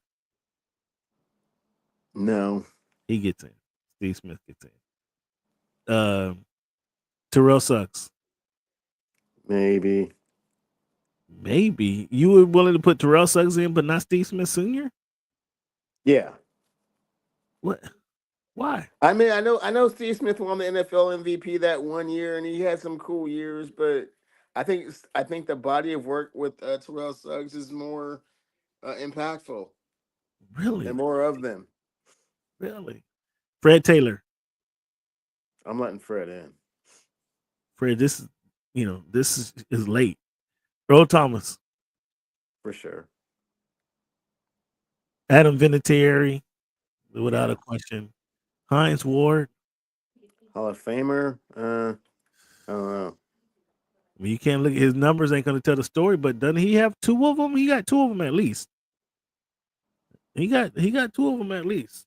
No. He gets in. Steve Smith gets in. Terrell Suggs. Maybe. Maybe. You were willing to put Terrell Suggs in, but not Steve Smith Sr.? Yeah. What? Why? I mean, I know Steve Smith won the NFL MVP that one year, and he had some cool years. But I think the body of work with Terrell Suggs is more impactful and Really? more of them. Really? Fred Taylor. I'm letting Fred in Fred, this is this is late. Earl Thomas, for sure. Adam Vinatieri, without Yeah, a question. Hines Ward. Hall of Famer. I don't know. I mean, you can't look at his numbers, ain't gonna tell the story, but doesn't he have two of them? He got two of them at least. He got two of them at least.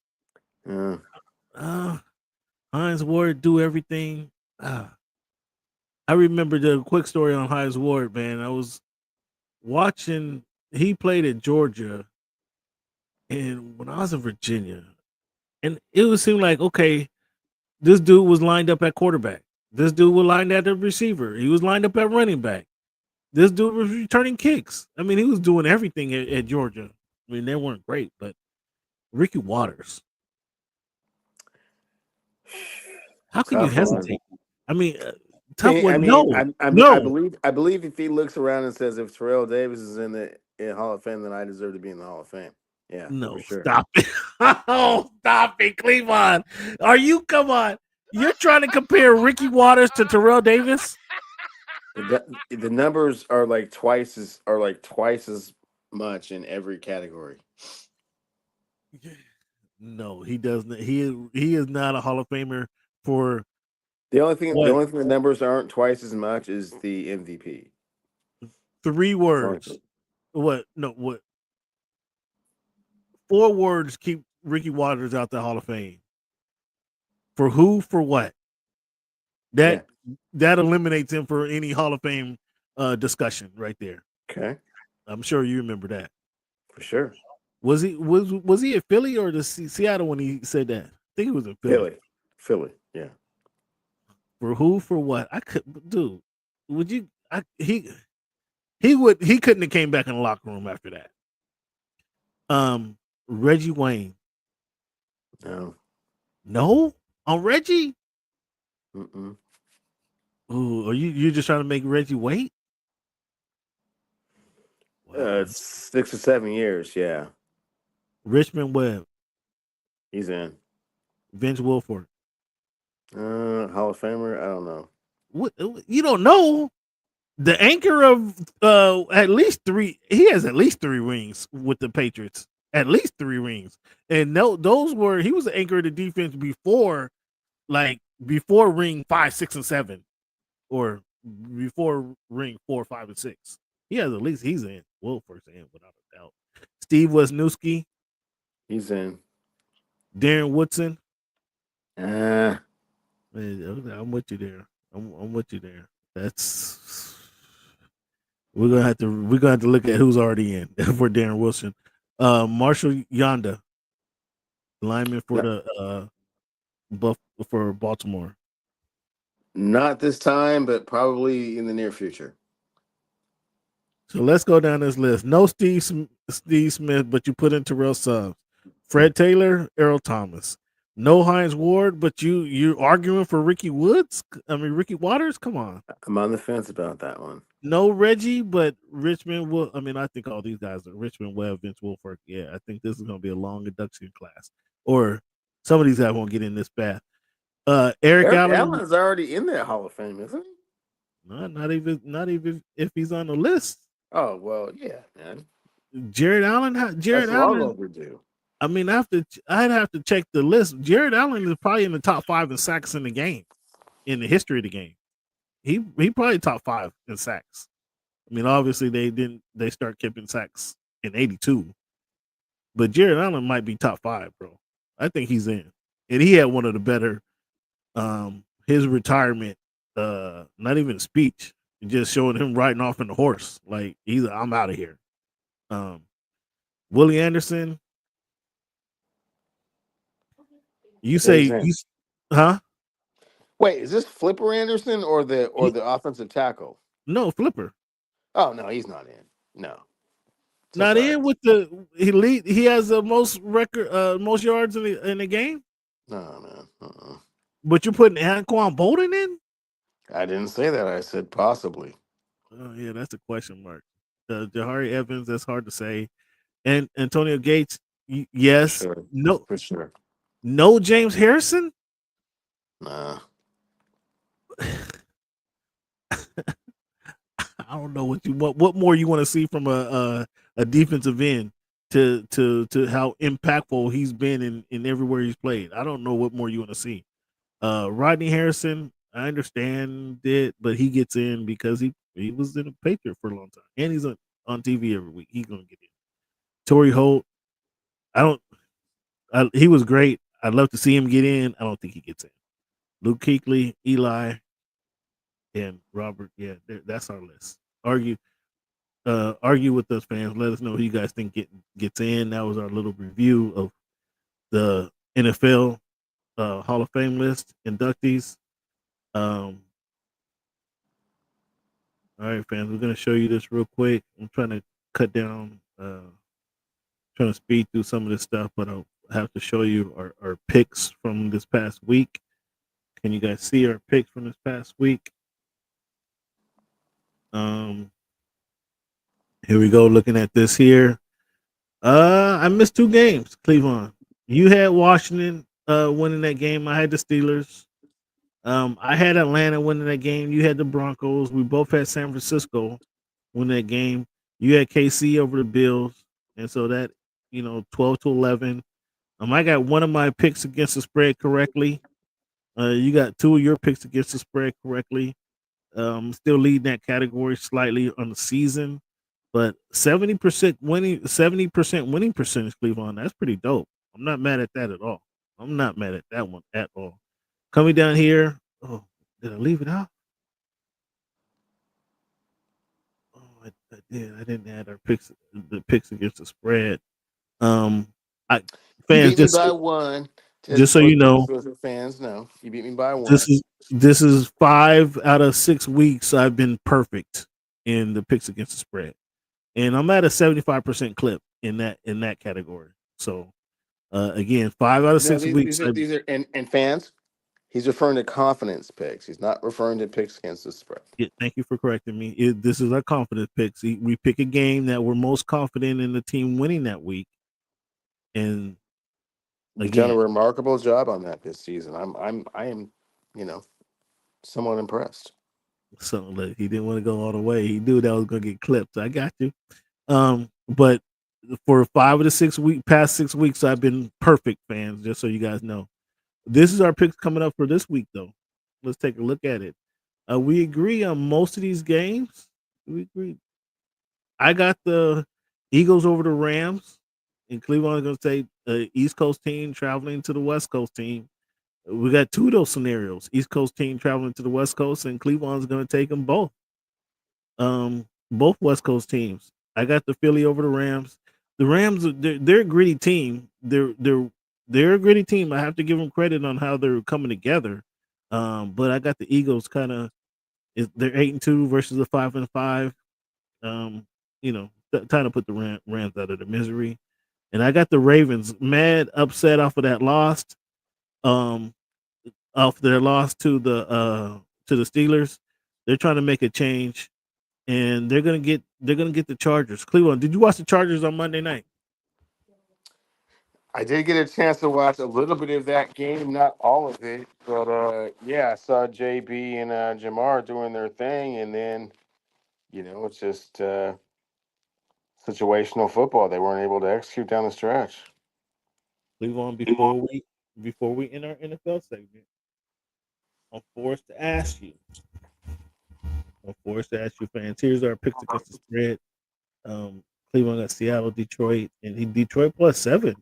Uh, Uh Hines Ward do everything. Uh, I remember the quick story on Hines Ward, man. I was watching he played at Georgia and when I was in Virginia, and it would seem like okay, this dude was lined up at quarterback. This dude was lined at the receiver. He was lined up at running back. This dude was returning kicks. I mean, he was doing everything at Georgia. I mean, they weren't great, but Ricky Waters. How can you tough one. hesitate? I mean, tough one. I mean, No, I no, believe if he looks around and says if Terrell Davis is in the Hall of Fame, then I deserve to be in the Hall of Fame. Yeah, no. for sure. Stop it! Oh, stop it, Cleveland. Are you? Come on. You're trying to compare Ricky Waters to Terrell Davis? The numbers are like twice as much in every category. No, he doesn't. He is not a Hall of Famer for The only thing what the numbers aren't twice as much is the MVP. 3 words. What? No, what? 4 words keep Ricky Waters out the Hall of Fame. For who? For what? That eliminates him for any Hall of Fame discussion right there. Okay, I'm sure you remember that. for sure. Was he at Philly or the Seattle when he said that? I think he was in Philly. Yeah. For who? For what? I could, dude. Would you? He couldn't have came back in the locker room after that. Reggie Wayne. No, on Reggie. Mm-mm. Ooh, are you just trying to make Reggie wait? Wow. 6 or 7 years. Yeah. Richmond Webb. He's in. Vince Wilfork. Hall of Famer. I don't know. What you don't know? The anchor of at least 3. He has at least 3 rings with the Patriots. At least 3 rings, and those were he was the anchor of the defense before ring 5, 6, and 7, or before ring 4, 5, and 6. He has at least he's in. Wilfork's in without a doubt. Steve Wisniewski. He's in. Darren Woodson. Uh, Man, I'm with you there. I'm with you there. That's we're gonna have to look at who's already in for Darren Wilson. Marshall Yanda, lineman for the for Baltimore. Not this time, but probably in the near future. So let's go down this list. No Steve Smith, but you put in Terrell Suggs. Fred Taylor, Earl Thomas. No Hines Ward, but you're arguing for Ricky Waters? Come on. I'm on the fence about that one. No Reggie, but Richmond will. I mean, I think all these guys are Richmond Webb, Vince Wilfork. Yeah, I think this is going to be a long induction class, or some of these guys won't get in this path. Eric Allen's already in that Hall of Fame, isn't he? Not even if he's on the list. Oh well, yeah, man. Jared Allen. That's long overdue. I mean, I'd have to check the list. Jared Allen is probably in the top 5 in sacks in the game, in the history of the game. He probably top 5 in sacks. I mean, obviously they start keeping sacks in '82, but Jared Allen might be top 5, bro. I think he's in, and he had one of the better. His retirement, not even a speech, just showing him riding off in the horse, like I'm out of here. Willie Anderson. You say huh? Wait, is this Flipper Anderson or the offensive tackle? No, Flipper. Oh no, he's not in. No, so not sorry. In with the he has the most yards in the game. No, man. But you're putting Anquan Bolden in? I didn't say that. I said possibly. Oh yeah, that's a question mark. Jahari Evans, that's hard to say. And Antonio Gates, For yes. sure. No, For sure. no James Harrison. Nah. I don't know what more you want to see from a defensive end to how impactful he's been in everywhere he's played. I don't know what more you want to see. Rodney Harrison, I understand it, but he gets in because he was in a Patriot for a long time, and he's on TV every week. He's gonna get in. Torrey Holt, I don't. He was great. I'd love to see him get in. I don't think he gets in. Luke Kuechly, Eli, and Robert. Yeah, that's our list. Argue with us, fans. Let us know who you guys think gets in. That was our little review of the NFL Hall of Fame list inductees. Um, all right, fans, we're gonna show you this real quick. I'm trying to cut down, trying to speed through some of this stuff, but I'll have to show you our picks from this past week. Can you guys see our picks from this past week? Um, Here we go. Looking at this here. I missed two games, Cleveland. You had Washington winning that game. I had the Steelers. I had Atlanta winning that game. You had the Broncos. We both had San Francisco win that game. You had KC over the Bills, and so that 12-11. I got one of my picks against the spread correctly. You got two of your picks against the spread correctly. Still leading that category slightly on the season, but 70% winning percentage, Cleveland. That's pretty dope. I'm not mad at that at all. I'm not mad at that one at all. Coming down here, oh, did I leave it out? Oh, I did. I didn't add our picks, the picks against the spread. Um, I You fans beat me just by one. just Just so so, you know, so the fans know, you beat me by one. this is this is 5 out of 6 weeks I've been perfect in the picks against the spread, and I'm at a 75% clip in that category. So again, 5 out of No, six these, weeks. these are these are and fans. He's referring to confidence picks. He's not referring to picks against the spread. Thank you for correcting me. This is our confidence picks. We pick a game that we're most confident in the team winning that week, and You've done a again, remarkable job on that this season. I am, you know, somewhat impressed. so like, he didn't want to go all the way. He knew that was going to get clipped. I got you. But for 5 of the 6 week past 6 weeks, I've been perfect, fans. Just so you guys know, this is our picks coming up for this week, though. Let's take a look at it. We agree on most of these games. We agree. I got the Eagles over the Rams, and Cleveland is going to say East Coast team traveling to the West Coast team. We got two of those scenarios: East Coast team traveling to the West Coast, and Cleveland's going to take them both. Both West Coast teams. I got the Philly over the Rams. The Rams, they're a gritty team. They're a gritty team. I have to give them credit on how they're coming together. But I got the Eagles kind of. They're 8-2 versus the 5-5. Um, trying to put the Rams out of the misery. And I got the Ravens mad, upset off of that loss. Um, Off their loss to the Steelers. They're trying to make a change, and they're gonna get the Chargers. Cleveland, did you watch the Chargers on Monday night? I did get a chance to watch a little bit of that game, not all of it, but yeah, I saw JB and Jamar doing their thing, and then it's just situational football. They weren't able to execute down the stretch. Cleveland, before we end our NFL segment, I'm forced to ask you. I'm forced to ask you, fans. Here's our picks against the spread. Cleveland got Seattle, Detroit, and Detroit +7.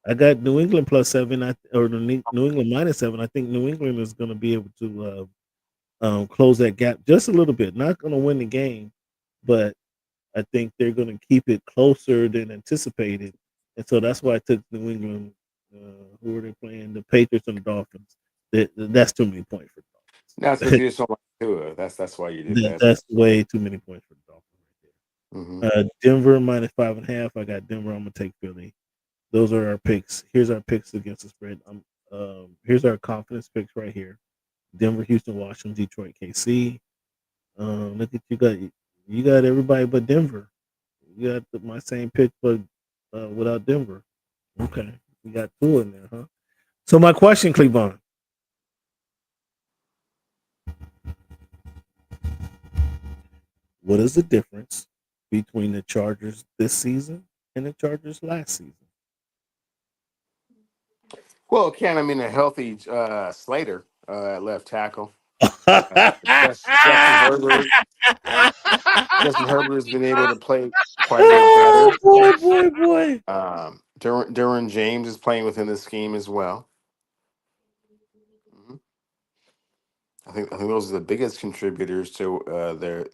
I got New England +7, or the New England -7. I think New England is going to be able to close that gap just a little bit. Not going to win the game, but I think they're going to keep it closer than anticipated, and so that's why I took New England. Who are they playing? The Patriots and the Dolphins. That's too many points for That's the because Dolphins. you just don't like Tua. That's why you did that. That's way too many points for the Dolphins Hmm. right there. Denver -5.5. I got Denver. I'm gonna take Philly. Those are our picks. Here's our picks against the spread. Here's our confidence picks right here: Denver, Houston, Washington, Detroit, KC. Look at you got everybody but Denver. You got my same pick, but without Denver. Okay, we got two in there, huh? So my question, Cleveland, what is the difference between the Chargers this season and the Chargers last season? Well, can I mean a healthy Slater at left tackle. Justin Herbert. Justin Herbert has been able to play quite a bit better. Oh boy! Duran James is playing within the scheme as well. Mhm. I think those are the biggest contributors to their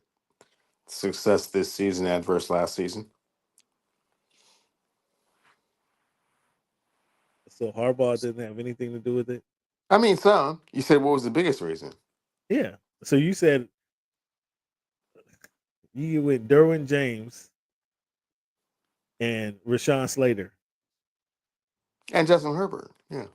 success this season, adverse last season. So Harbaugh didn't have anything to do with it. I mean, some. You said what was the biggest reason? Yeah. So you said you went Derwin James and Rashawn Slater. And Justin Herbert. Yeah.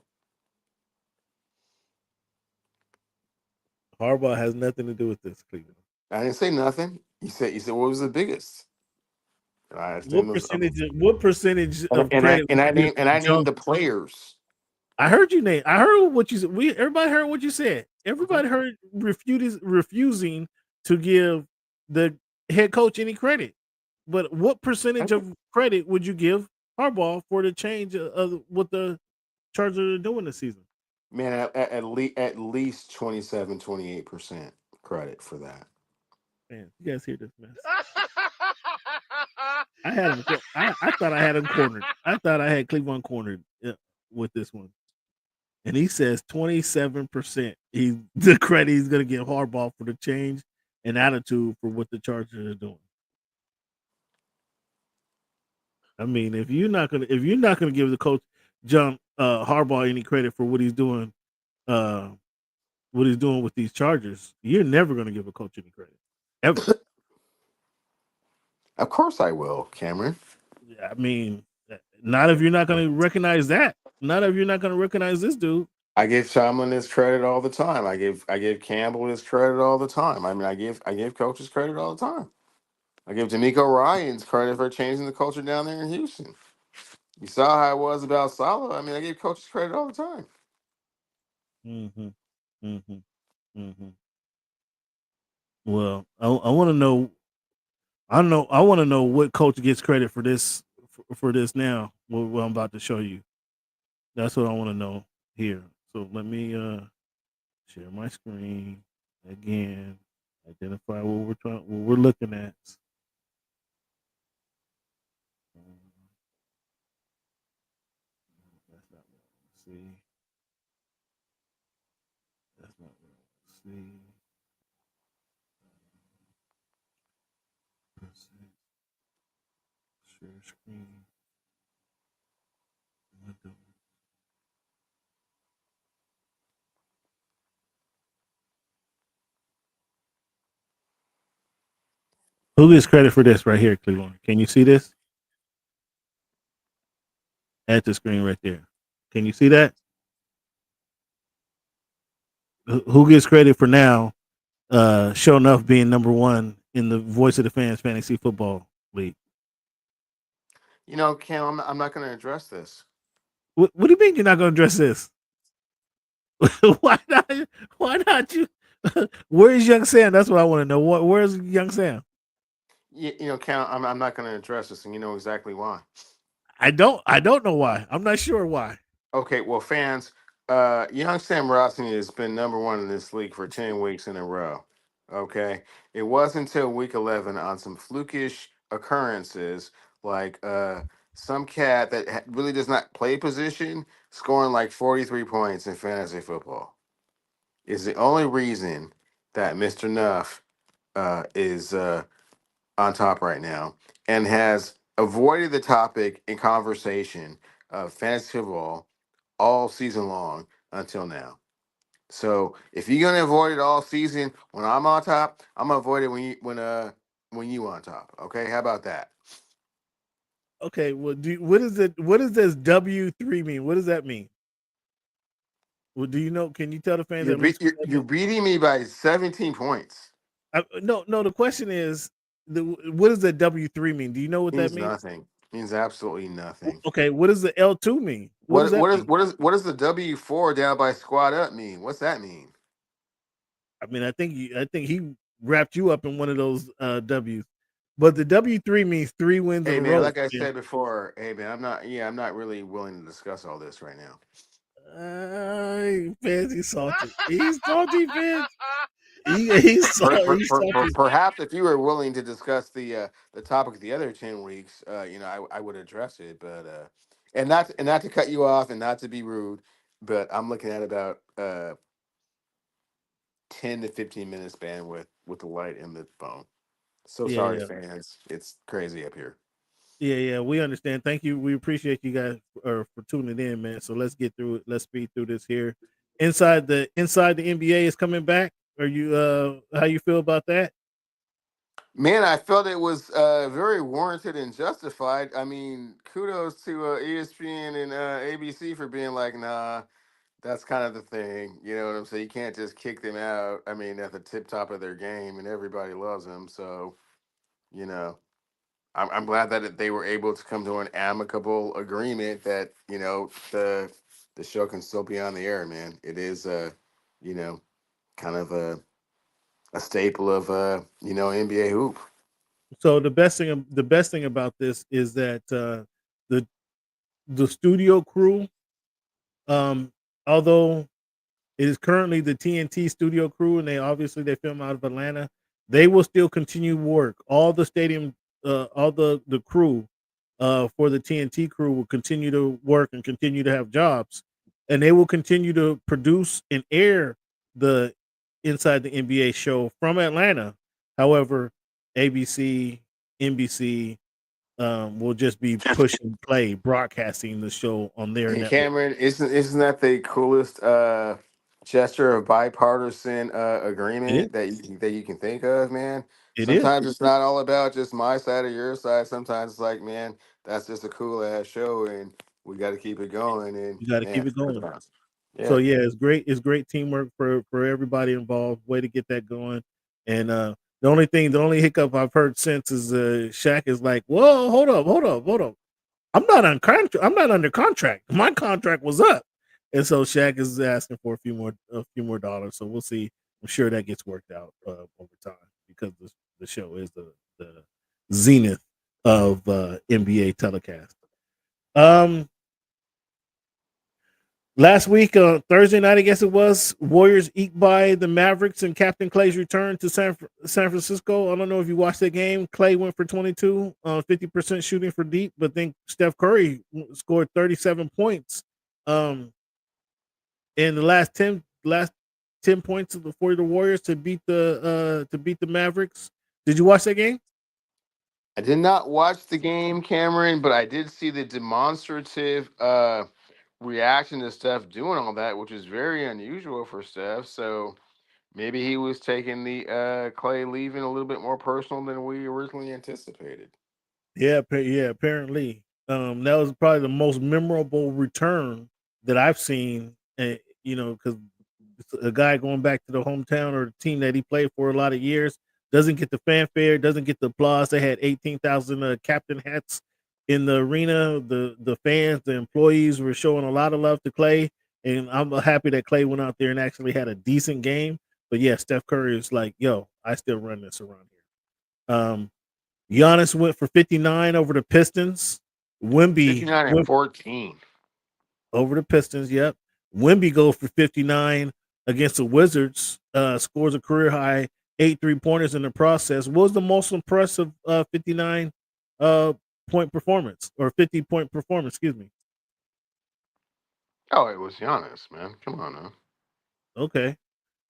Harbaugh has nothing to do with this, Cleveland. I didn't say nothing. You said what was the biggest? I What understand those. percentage? What percentage And, of and I credit and would I you give named and I named John? the players. I heard you name. I heard what you said. Everybody heard what you said. Okay. Everybody heard refusing to give the head coach any credit. But what percentage of credit would you give Harbaugh for the change of what the Chargers are doing this season? Man, at least 27, 28% credit for that. Man, you guys hear this mess? I had him. I thought I had him cornered. I thought I had Cleveland cornered with this one. And he says 27%. The credit he's going to give Harbaugh for the change and attitude for what the Chargers are doing. I mean, if you're not gonna give the coach John Harbaugh any credit for uh, what he's doing with these Chargers, you're never gonna give a coach any credit ever. Of course I will, Cameron. I mean, not if you're not gonna recognize that. Not if you're not gonna recognize this dude. I give Tomlin his credit all the time. I give Campbell his credit all the time. I mean, I give coaches credit all the time. I give D'Amico Ryans credit for changing the culture down there in Houston. You saw how it was about Salah. I mean, I give coaches credit all the time. Mm-hmm. Mm-hmm. Mm-hmm. Well, I want to know. I don't know. I want to know what coach gets credit for this for this now. What I'm about to show you. That's what I want to know here. So let me share my screen again. Identify what we're looking at. That's not what I want to see. That's not what I want to see. Share screen. Who gets credit for this right here, Cleveland? Can you see this? At the screen right there. Can you see that? Who gets credit for now? Sure enough, being number one in the Voice of the Fans Fantasy Football League. Cam, I'm not going to address this. What do you mean you're not going to address this? Why not? Why not you? Where's Young Sam? That's what I want to know. Where's Young Sam? Cam, I'm not going to address this, and you know exactly why. I don't know why. I'm not sure why. Okay, well, fans, young Sam Rossi has been number one in this league for 10 weeks in a row. Okay, it wasn't until week 11 on some flukish occurrences like some cat that really does not play position scoring like 43 points in fantasy football is the only reason that Mr. Nuff is on top right now and has avoided the topic in conversation of fantasy football all season long until now. So if you're gonna avoid it all season, when I'm on top, I'm gonna avoid it when you on top. Okay, how about that? Okay, well, what is it? What does this W3 mean? What does that mean? Well, do you know? Can you tell the fans at least? You're beating me by 17 points. No. The question is, what does the W3 mean? Do you know what that Means means? nothing. Means absolutely nothing. Okay, what does the L2 mean? What does that mean? What does the W4 down by squat up mean? What's that mean? I mean, I think he wrapped you up in one of those W's. But the W3 means 3 wins in Hey a man, row. like I Yeah. said before, hey man, I'm not really willing to discuss all this right now. Fans, he's salty. He's salty, fans. He's salty. Perhaps if you were willing to discuss the topic of the other 10 weeks, I would address it, but and not to cut you off and not to be rude, but I'm looking at about 10 to 15 minutes bandwidth with the light and the phone. So Yeah, sorry, yeah. fans. It's crazy up here. Yeah. We understand. Thank you. We appreciate you guys for tuning in, man. So let's get through it. Let's speed through this here. Inside the NBA is coming back. Are you how you feel about that? Man, I felt it was very warranted and justified. I mean, kudos to ESPN and ABC for being like, nah, that's kind of the thing. You know what I'm saying? You can't just kick them out. I mean, at the tip top of their game, and everybody loves them. So, you know, I'm glad that they were able to come to an amicable agreement that the show can still be on the air. Man, it is you know, kind of a staple of NBA hoop. So the best thing about this is that the studio crew, um, although it is currently the TNT studio crew, and they film out of Atlanta. They will still continue work. All the stadium, all the crew, for the TNT crew will continue to work and continue to have jobs, and they will continue to produce and air the Inside the NBA show from Atlanta. However, ABC, NBC, will just be pushing play, broadcasting the show on their And network. Cameron, isn't that the coolest gesture of bipartisan It is. agreement that you can think of, man? It is. Sometimes it's not all about just my side or your side. Sometimes it's like, man, that's just a cool ass show, and we got to keep it going. And You got to keep man, it going. So yeah, yeah, it's great. It's great teamwork for everybody involved. Way to get that going. And the only hiccup I've heard since is Shaq is like, "Whoa, hold up. I'm not on contract. I'm not under contract. My contract was up." And so Shaq is asking for a few more dollars. So we'll see. I'm sure that gets worked out over time because the show is the zenith of NBA telecast. Um, Last week, Thursday night, I guess it was, Warriors eked by the Mavericks and Captain Clay's return to San Francisco. I don't know if you watched that game. Clay went for 22, 50% shooting for deep, but then Steph Curry scored 37 points in the last 10 points for the Warriors to beat the Mavericks. Did you watch that game? I did not watch the game, Cameron, but I did see the demonstrative reaction to Steph doing all that, which is very unusual for Steph. So maybe he was taking the Clay leaving a little bit more personal than we originally anticipated. Yeah, apparently. That was probably the most memorable return that I've seen. Because a guy going back to the hometown or the team that he played for a lot of years doesn't get the fanfare, doesn't get the applause. They had 18,000 captain hats in the arena. The fans, the employees were showing a lot of love to Clay, and I'm happy that Clay went out there and actually had a decent game. But yeah, Steph Curry is like, yo, I still run this around here. Giannis went for 59 over the Pistons. Wemby 59 and went 14. over the Pistons. Yep. Wemby goes for 59 against the Wizards. Scores a career high 8 3-pointers in the process. What was the most impressive 59 point performance or 50-point performance? Excuse me. Oh, it was Giannis, man. Come on now. Okay.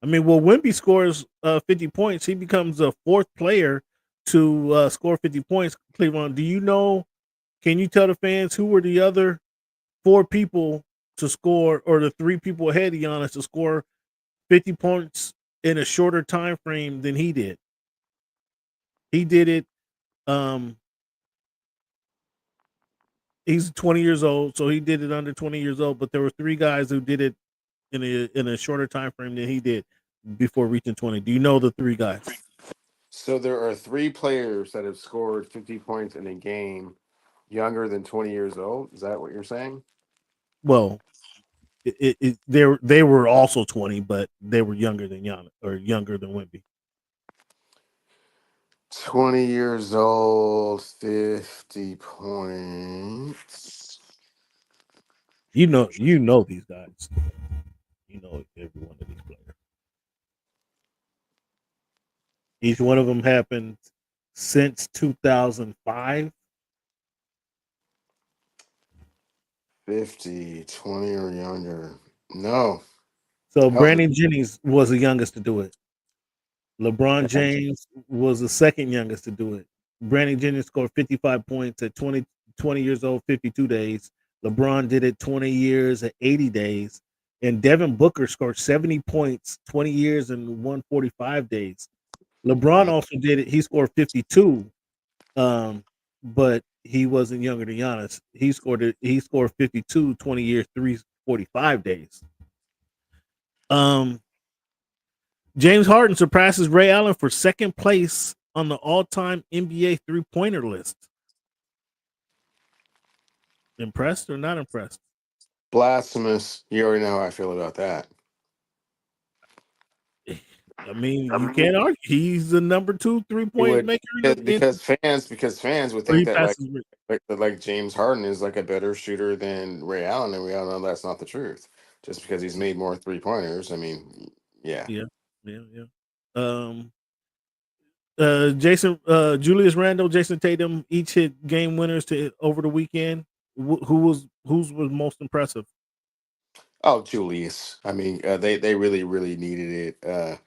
I mean, well, Wemby scores 50 points. He becomes the fourth player to score 50 points. Cleveland, do you know? Can you tell the fans who were the other four people to score, or the three people ahead of Giannis to score 50 points in a shorter time frame than he did? He did it. He's 20 years old, so he did it under 20 years old. But there were three guys who did it in a shorter time frame than he did before reaching 20. Do you know the three guys? So there are three players that have scored 50 points in a game younger than 20 years old. Is that what you're saying? Well, they were also 20, but they were younger than Giannis or younger than Wemby. 20 years old, 50 points. You know these guys. You know every one of these players. Each one of them happened since 2005. 50, 20 or younger. No. So Help me. Brandon Jennings was the youngest to do it. LeBron James was the second youngest to do it. Brandon Jennings scored 55 points at 20 years old, 52 days. LeBron did it 20 years at 80 days. And Devin Booker scored 70 points, 20 years and 145 days. LeBron also did it. He scored 52, but he wasn't younger than Giannis. He scored 52, 20 years, 345 days. Um, James Harden surpasses Ray Allen for second place on the all-time NBA three-pointer list. Impressed or not impressed? Blasphemous. You already know how I feel about that. I mean, you can't argue. He's the number 2 You three-point would maker because fans would or he think that passes. like James Harden is like a better shooter than Ray Allen, and we all know that's not the truth. Just because he's made more 3-pointers, I mean, yeah. Yeah, yeah. Um, Julius Randle, Jason Tatum each hit game winners to over the weekend. Who's was most impressive? Oh, Julius. I mean, they really needed it. The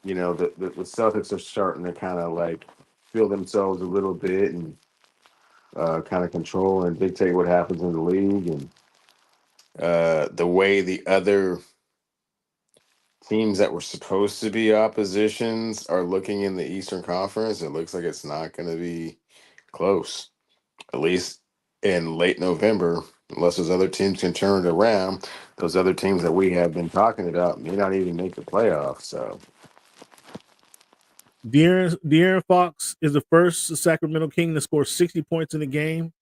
Celtics are starting to kind of like feel themselves a little bit and kind of control and dictate what happens in the league, and the way the other teams that were supposed to be oppositions are looking in the Eastern Conference. It looks like it's not going to be close, at least in late November, unless those other teams can turn it around. Those other teams that we have been talking about may not even make the playoffs. So, De'Aaron Fox is the first Sacramento King to score 60 points in a game,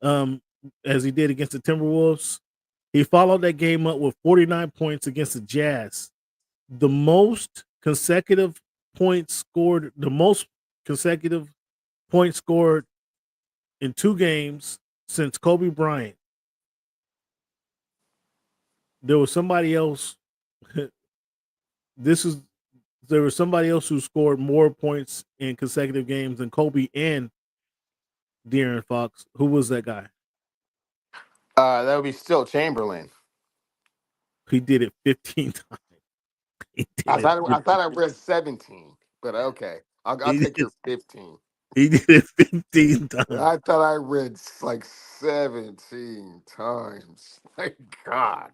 um, as he did against the Timberwolves. He followed that game up with 49 points against the Jazz. The most consecutive points scored in 2 games since Kobe Bryant. There was somebody else. this is there was somebody else who scored more points in consecutive games than Kobe and De'Aaron Fox. Who was that guy? that would be still Chamberlain. He did it 15 times. He I did it. thought I read 17, but okay, I'll He take did, your 15. he did it 15 times. I thought I read like 17 times. Thank God.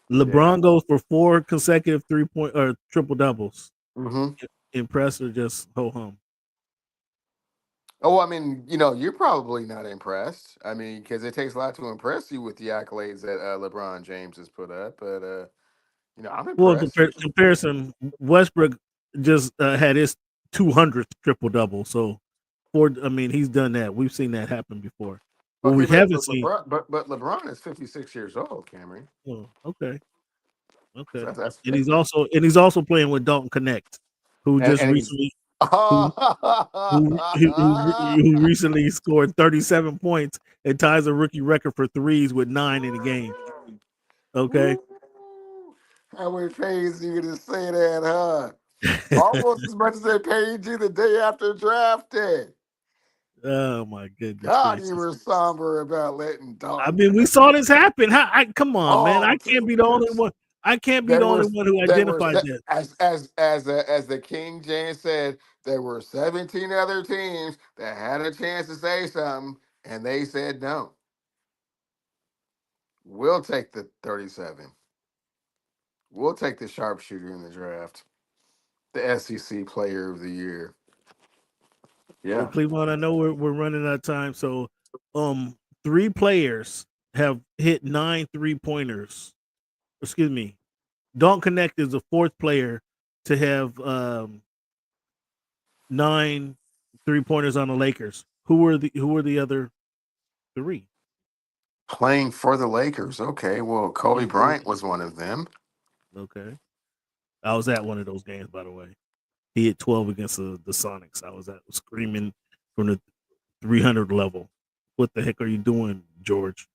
Yeah. LeBron goes for 4 consecutive 3-point or triple doubles. Hmm. Impressed or just ho hum? Oh, I mean, you're probably not impressed. I mean, because it takes a lot to impress you with the accolades that LeBron James has put up. But I'm Well, impressed. comparison, Westbrook just had his 200th triple double. So, I mean, he's done that. We've seen that happen before. What Okay, we but haven't seen. LeBron is 56 years old, Cameron. Oh, okay, So okay, that's and he's also playing with Dalton Connect, who just and he's recently who who recently scored 37 points and ties a rookie record for threes with 9 in a game. Okay. Woo! How many pays you to say that, huh? Almost as much as they paid you the day after draft day. Oh my goodness God, you gracious! were somber about letting I Dalton mean, we Connect. saw this happen. Come on, man! Oh, I can't be the only one. I can't be there the only were one who there were identified that. as the King James said, there were 17 other teams that had a chance to say something, and they said no. We'll take the 37. We'll take the sharpshooter in the draft, the SEC Player of the Year. Well, Yeah. Cleveland, I know we're running out of time, so um, 3 players have hit 9 3-pointers excuse me, Dalton Connect is the fourth player to have 9 3-pointers on the Lakers. Who were the other three? Playing for the Lakers. Okay, well, Kobe Playing for the Bryant was one of them. Okay. I was at one of those games, by the way. He hit 12 against the Sonics. I was screaming from the 300 level. What the heck are you doing, George?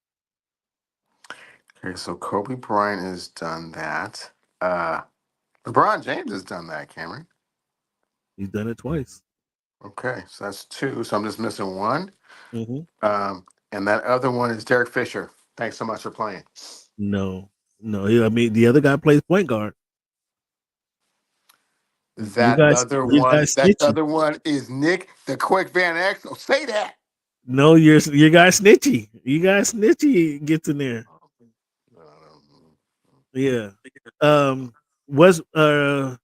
Okay, so Kobe Bryant has done that. LeBron James has done that, Cameron. He's done it twice. Okay, so that's 2. So I'm just missing 1. Mm-hmm. And that other one is Derek Fisher. Thanks so much for playing. No. I mean, the other guy plays point guard. You That guys, other you one, guys that snitchy. other one is Nick the Quick Van Exel. Say that. No, you guys snitchy. You guys snitchy gets in there. Yeah. Was the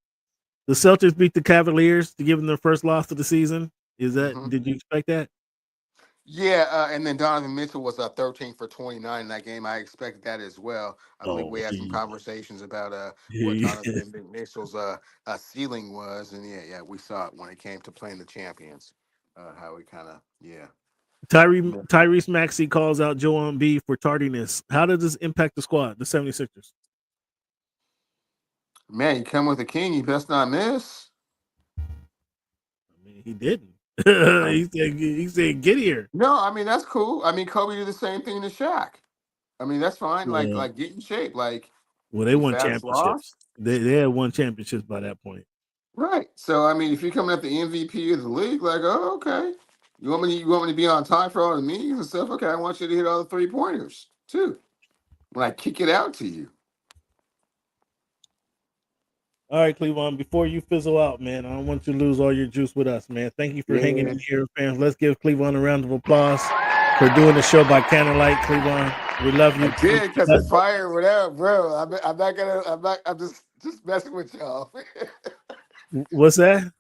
Celtics beat the Cavaliers to give them their first loss of the season? Did you expect that? Yeah, and then Donovan Mitchell was 13 for 29 in that game. I expected that as well. I believe we Oh, had some conversations about what Donovan Mitchell's ceiling was, and yeah, we saw it when it came to playing the champions. How we kind of Tyrese Maxey calls out Joel Embiid for tardiness. How does this impact the squad, the 76ers? Man, you come with a king, you best not miss. I mean, he didn't. he said, "Get here." No, I mean that's cool. I mean, Kobe did the same thing to Shaq. I mean, that's fine. Well, Like get in shape. Like they you won fast championships. lost. They had won championships by that point. Right. So I mean, if you're coming up the MVP of the league, like, oh, okay. You want me to be on time for all the meetings and stuff? Okay, I want you to hit all the 3-pointers too. When I kick it out to you. All right, Cleveland, before you fizzle out, man, I don't want you to lose all your juice with us, man. Thank you for hanging in here, fans. Let's give Cleveland a round of applause for doing the show by candlelight, Cleveland. We love you. I did because of fire or whatever, bro. I'm just messing with y'all. What's that?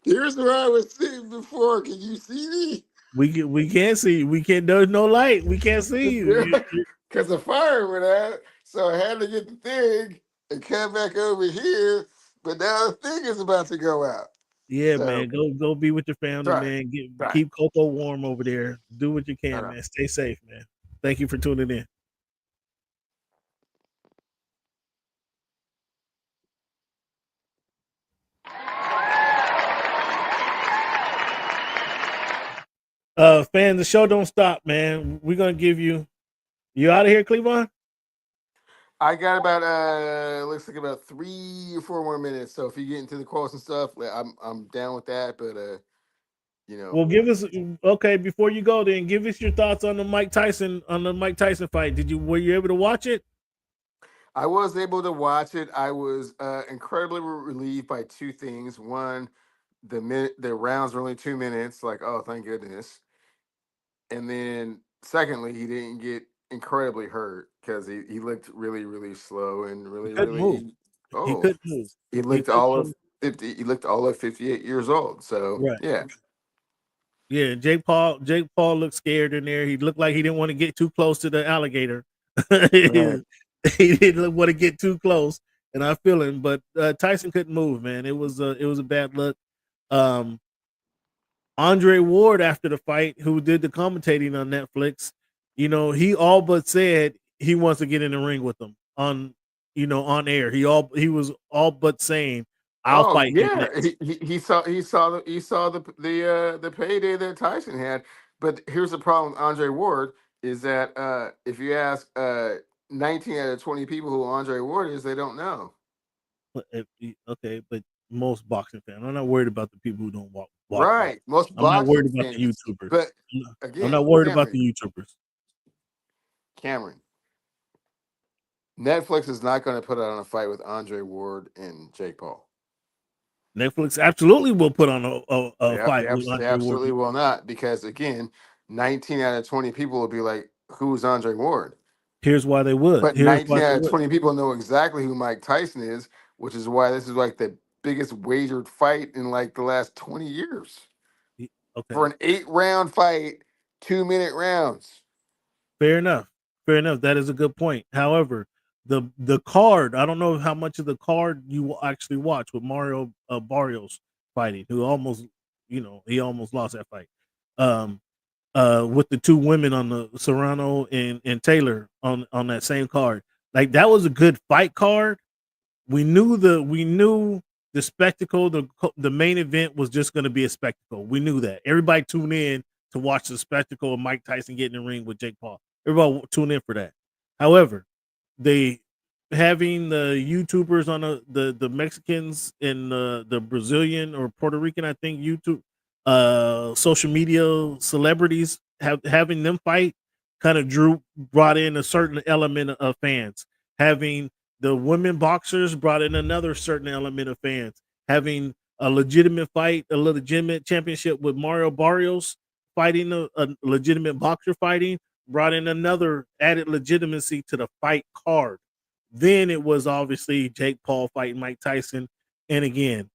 Here's where I was sitting before. Can you see me? We can't see. We can't. There's no light. We can't see you. Because of fire went out. So I had to get the thing and come back over here. But now the thing is about to go out. Yeah, So, man. Go be with your family, right, man. right. Keep Coco warm over there. Do what you can, Right. man. Stay safe, man. Thank you for tuning in. Fans, the show don't stop, man. We're gonna give you out of here, Cleveland. I got about looks like about 3 or 4 more minutes. So if you get into the quotes and stuff, I'm down with that. But Well, give us before you go. Then give us your thoughts on the Mike Tyson fight. Were you able to watch it? I was able to watch it. I was incredibly relieved by 2 things. One, the rounds were only 2 minutes. Like, oh, thank goodness. And then secondly, he didn't get incredibly hurt because he looked really, really slow and He really, couldn't move. really He old. couldn't move. He He looked couldn't all of move. 50. He looked all of 58 years old. So Right. yeah. Yeah, Jake Paul looked scared in there. He looked like he didn't want to get too close to the alligator. Right. He didn't want to get too close, and I feel him. But Tyson couldn't move, man. It was a bad look. Andre Ward after the fight, who did the commentating on Netflix, he all but said he wants to get in the ring with them on air. He was all but saying, "I'll Oh fight him yeah, next." he saw the payday that Tyson had. But here's the problem with Andre Ward is that if you ask 19 out of 20 people who Andre Ward is, they don't know. Okay, but most boxing fans, I'm not worried about the people who don't watch boxing. Right, most I'm not worried boxing about the fans. YouTubers. But I'm again, not worried about the YouTubers. Cameron, Netflix is not going to put on a fight with Andre Ward and Jake Paul. Netflix absolutely will put on a fight with They Andre absolutely Ward. will not, because again, 19 out of 20 people will be like, "Who's Andre Ward?" Here's why they would. But Here's 19 why they out of would. 20 people know exactly who Mike Tyson is, which is why this is like the biggest wagered fight in like the last 20 years. Okay. For an 8-round fight, 2-minute rounds. Fair enough. That is a good point. However, the card. I don't know how much of the card you will actually watch with Mario Barrios fighting, who almost, he almost lost that fight. Um, with the two women on the Serrano and Taylor on that same card. Like that was a good fight card. We knew the spectacle, the main event was just going to be a spectacle. We knew that. Everybody tuned in to watch the spectacle of Mike Tyson getting in the ring with Jake Paul. Everybody tuned in for that. However, they having the YouTubers on the Mexicans and the Brazilian or Puerto Rican, I think, YouTube social media celebrities having them fight kind of brought in a certain element of fans. Having the women boxers brought in another certain element of fans. Having a legitimate fight, a legitimate championship with Mario Barrios fighting a legitimate boxer fighting brought in another added legitimacy to the fight card. Then it was obviously Jake Paul fighting Mike Tyson. And again,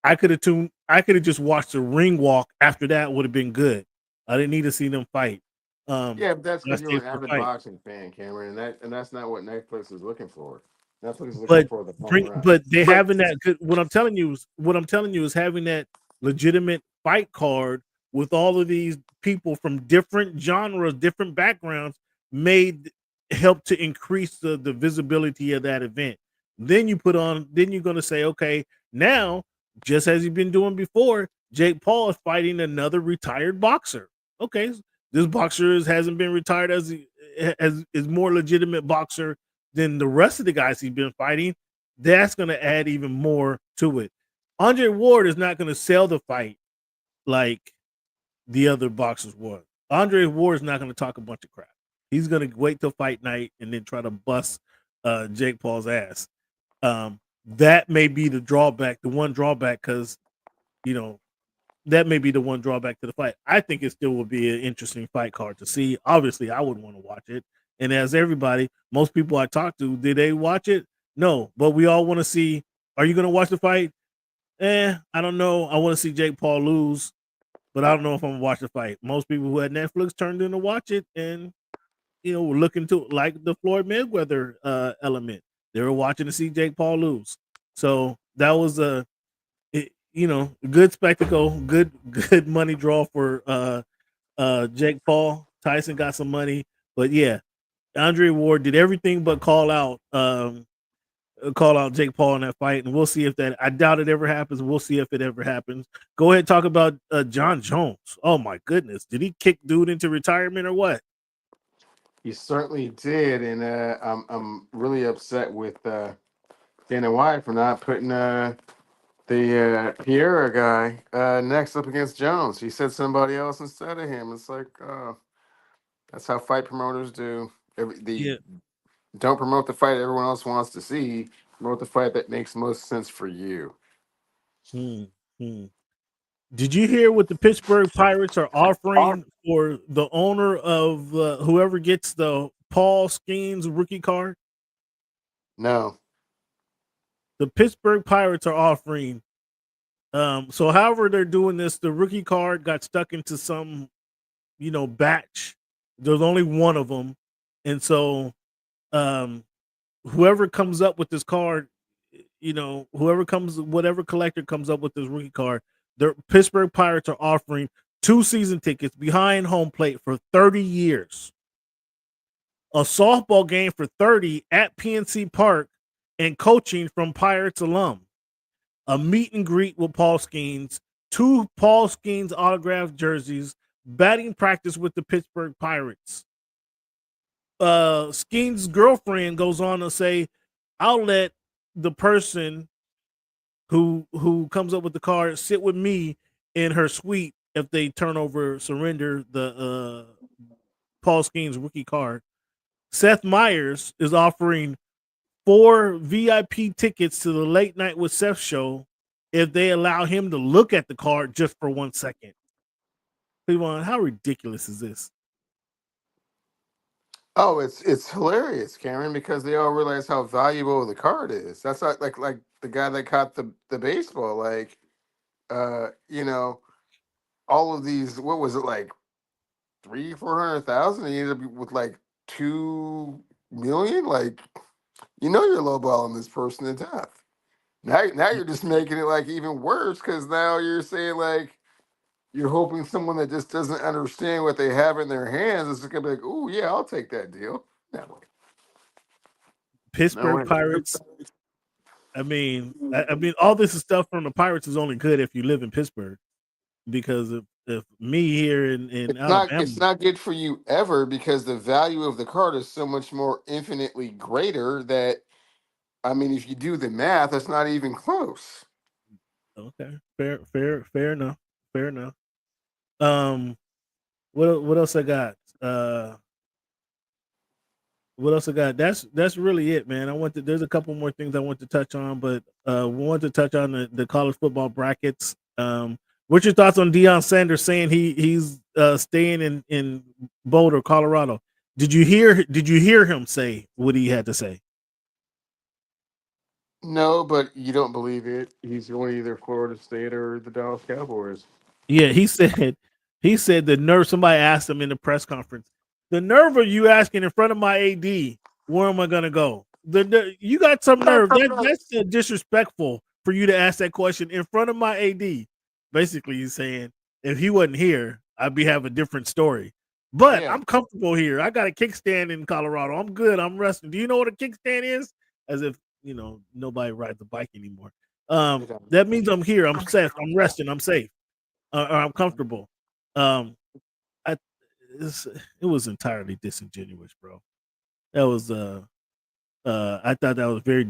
I could have just watched the ring walk after that would have been good. I didn't need to see them fight. Yeah, but that's I because you're stayed an for the avid fight. boxing fan, Cameron, and that's not what Netflix is looking for. Netflix is looking But for the home run. but they But having that good. What I'm telling you is having that legitimate fight card with all of these people from different genres, different backgrounds, made help to increase the visibility of that event. Then you're gonna say, okay, now just as you've been doing before, Jake Paul is fighting another retired boxer. Okay, this boxer hasn't been retired as is more legitimate boxer than the rest of the guys he's been fighting. That's going to add even more to it. Andre Ward is not going to sell the fight like the other boxers would. Andre Ward is not going to talk a bunch of crap. He's going to wait till fight night and then try to bust Jake Paul's ass. That may be the one drawback, because you know that may be the one drawback to the fight. I think it still would be an interesting fight card to see. Obviously, I would want to watch it. And as everybody, most people I talk to, did they watch it? No, but we all want to see. Are you going to watch the fight? I don't know. I want to see Jake Paul lose, but I don't know if I'm going to watch the fight. Most people who had Netflix turned in to watch it, and were looking to like the Floyd Mayweather element. They were watching to see Jake Paul lose. So that was good spectacle, good money draw for Jake Paul. Tyson got some money, but yeah, Andre Ward did everything but call out Jake Paul in that fight, and we'll see if that. I doubt it ever happens. We'll see if it ever happens. Go ahead, talk about John Jones. Oh my goodness, did he kick dude into retirement or what? you certainly did, and I'm really upset with Dana White for not putting the Piera guy next up against Jones. He said somebody else instead of him. It's like, that's how fight promoters do. The Yeah. don't promote the fight everyone else wants to see. Promote the fight that makes most sense for you. Hmm. Hmm. Did you hear what the Pittsburgh Pirates are offering for the owner of whoever gets the Paul Skeens rookie card? No. The Pittsburgh Pirates are offering. So however they're doing this, the rookie card got stuck into some, batch. There's only one of them, and so um, whoever comes up with this card, whatever collector comes up with this rookie card, the Pittsburgh Pirates are offering 2 season tickets behind home plate for 30 years, a softball game for 30 at PNC Park, and coaching from Pirates alum, a meet and greet with Paul Skeens, 2 Paul Skeens autographed jerseys, batting practice with the Pittsburgh Pirates. Skeens' girlfriend goes on to say, I'll let the person who comes up with the card sit with me in her suite if they surrender the Paul Skeens rookie card. Seth Meyers is offering 4 VIP tickets to the Late Night with Seth show if they allow him to look at the card just for 1 second. Cleveland, how ridiculous is this? Oh, it's hilarious, Cameron, because they all realize how valuable the card is. That's like the guy that caught the baseball. Like, all of these. What was it like? 300,000-400,000. He ended up with like 2 million. Like, You know you're lowballing this person to death. Now you're just making it like even worse because now you're saying like you're hoping someone that just doesn't understand what they have in their hands is just gonna be like, oh yeah, I'll take that deal. No way. No Pittsburgh way. Pirates. I mean, all this stuff from the Pirates is only good if you live in Pittsburgh, because if me here in It's Alabama, not good for you ever because the value of the card is so much more infinitely greater that I mean if you do the math, that's not even close. okay, fair enough, fair enough. Um, what else I got? What else I got? That's really it, man. There's a couple more things I want to touch on, but we want to touch on the college football brackets. What's your thoughts on Deion Sanders saying he's staying in Boulder, Colorado? Did you hear him say what he had to say? No, but you don't believe it. He's going to either Florida State or the Dallas Cowboys. Yeah, he said the nerve. Somebody asked him in the press conference, the nerve of you asking in front of my AD, where am I gonna go? You got some nerve. That's disrespectful for you to ask that question in front of my AD. Basically, he's saying if he wasn't here, I'd be having a different story. But Yeah. I'm comfortable here. I got a kickstand in Colorado. I'm good. I'm resting. Do you know what a kickstand is? As if nobody rides a bike anymore. That means I'm here. I'm safe. I'm resting. I'm safe. Or I'm comfortable. Um, I it was entirely disingenuous, bro. That was I thought that was very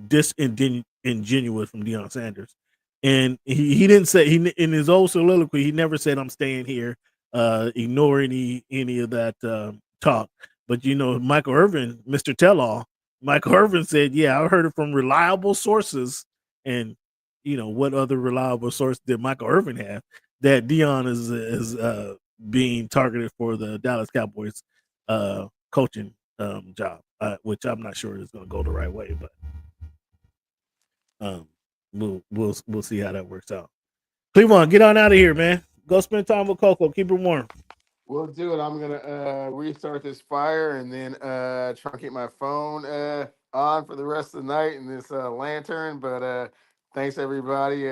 disingenuous from Deion Sanders, and he didn't say in his old soliloquy he never said I'm staying here. Ignore any of that talk. But Michael Irvin, Mr. Tell All, Michael Irvin said, "Yeah, I heard it from reliable sources." And what other reliable source did Michael Irvin have that Deion is being targeted for the Dallas Cowboys coaching job, which I'm not sure is going to go the right way, but um, we'll see how that works out. Cleveland, get on out of here, man. Go spend time with Coco. Keep her warm. We'll do it. I'm gonna restart this fire and then try to keep my phone on for the rest of the night and this lantern. But thanks everybody.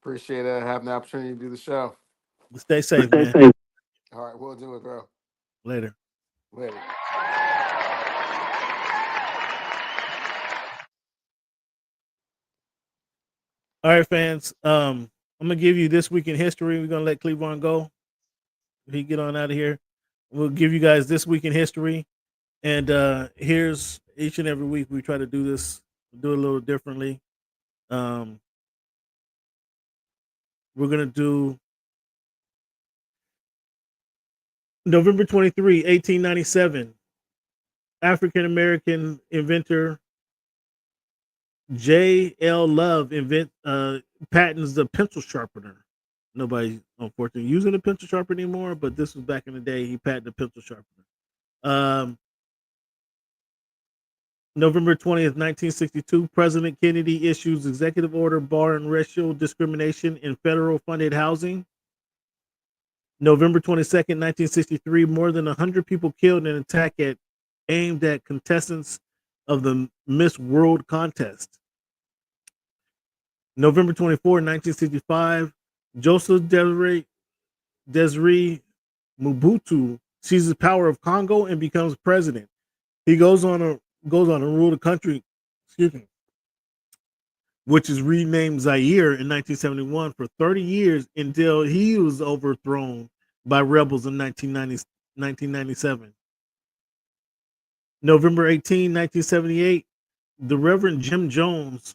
Appreciate having the opportunity to do the show. Stay safe, man. All right, we'll do it, bro. Later. Later. All right, fans. I'm gonna give you this week in history. We're gonna let Cleveland go. He get on out of here. We'll give you guys this week in history. And here's each and every week we try to do this, do it a little differently. We're gonna do November 23, 1897. African American inventor J.L. Love patents the pencil sharpener. Nobody, unfortunately, using a pencil sharpener anymore, but this was back in the day. He patented the pencil sharpener. November 20th, 1962, President Kennedy issues executive order barring racial discrimination in federal funded housing. November 22nd, 1963, more than 100 people killed in an attack aimed at contestants of the Miss World contest. November 24th, 1965, Joseph Desiree Mobutu seizes power of Congo and becomes president. He goes on to rule the country, excuse me, which is renamed Zaire in 1971 for 30 years until he was overthrown by rebels in 1997. November 18, 1978, the Reverend Jim Jones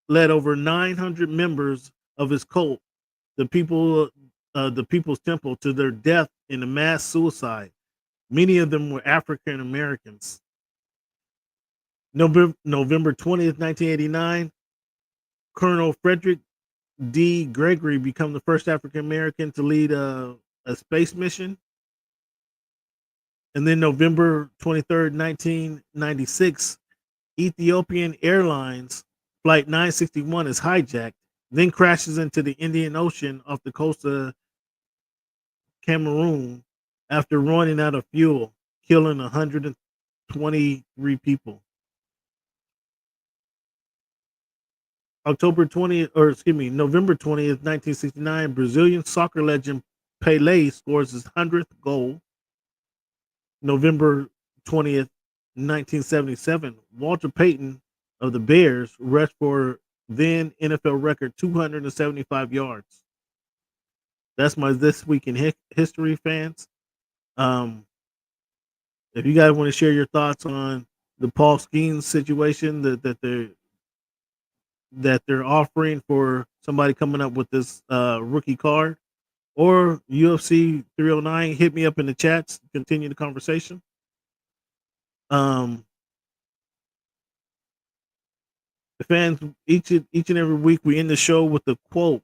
led over 900 members of his cult, the People's Temple, to their death in a mass suicide. Many of them were African Americans. November 20th, 1989, Colonel Frederick D. Gregory became the first African American to lead a space mission. And then November 23rd, 1996, Ethiopian Airlines Flight 961 is hijacked, then crashes into the Indian Ocean off the coast of Cameroon after running out of fuel, killing 123 people. November 20th, 1969, Brazilian soccer legend Pelé scores his 100th goal. November 20th, 1977, Walter Payton of the Bears rushed for then NFL record 275 yards. That's my This Week in History, fans. If you guys want to share your thoughts on the Paul Skeens situation that they're offering for somebody coming up with this rookie card, or UFC 309, hit me up in the chats. Continue the conversation. The fans, each and every week we end the show with a quote.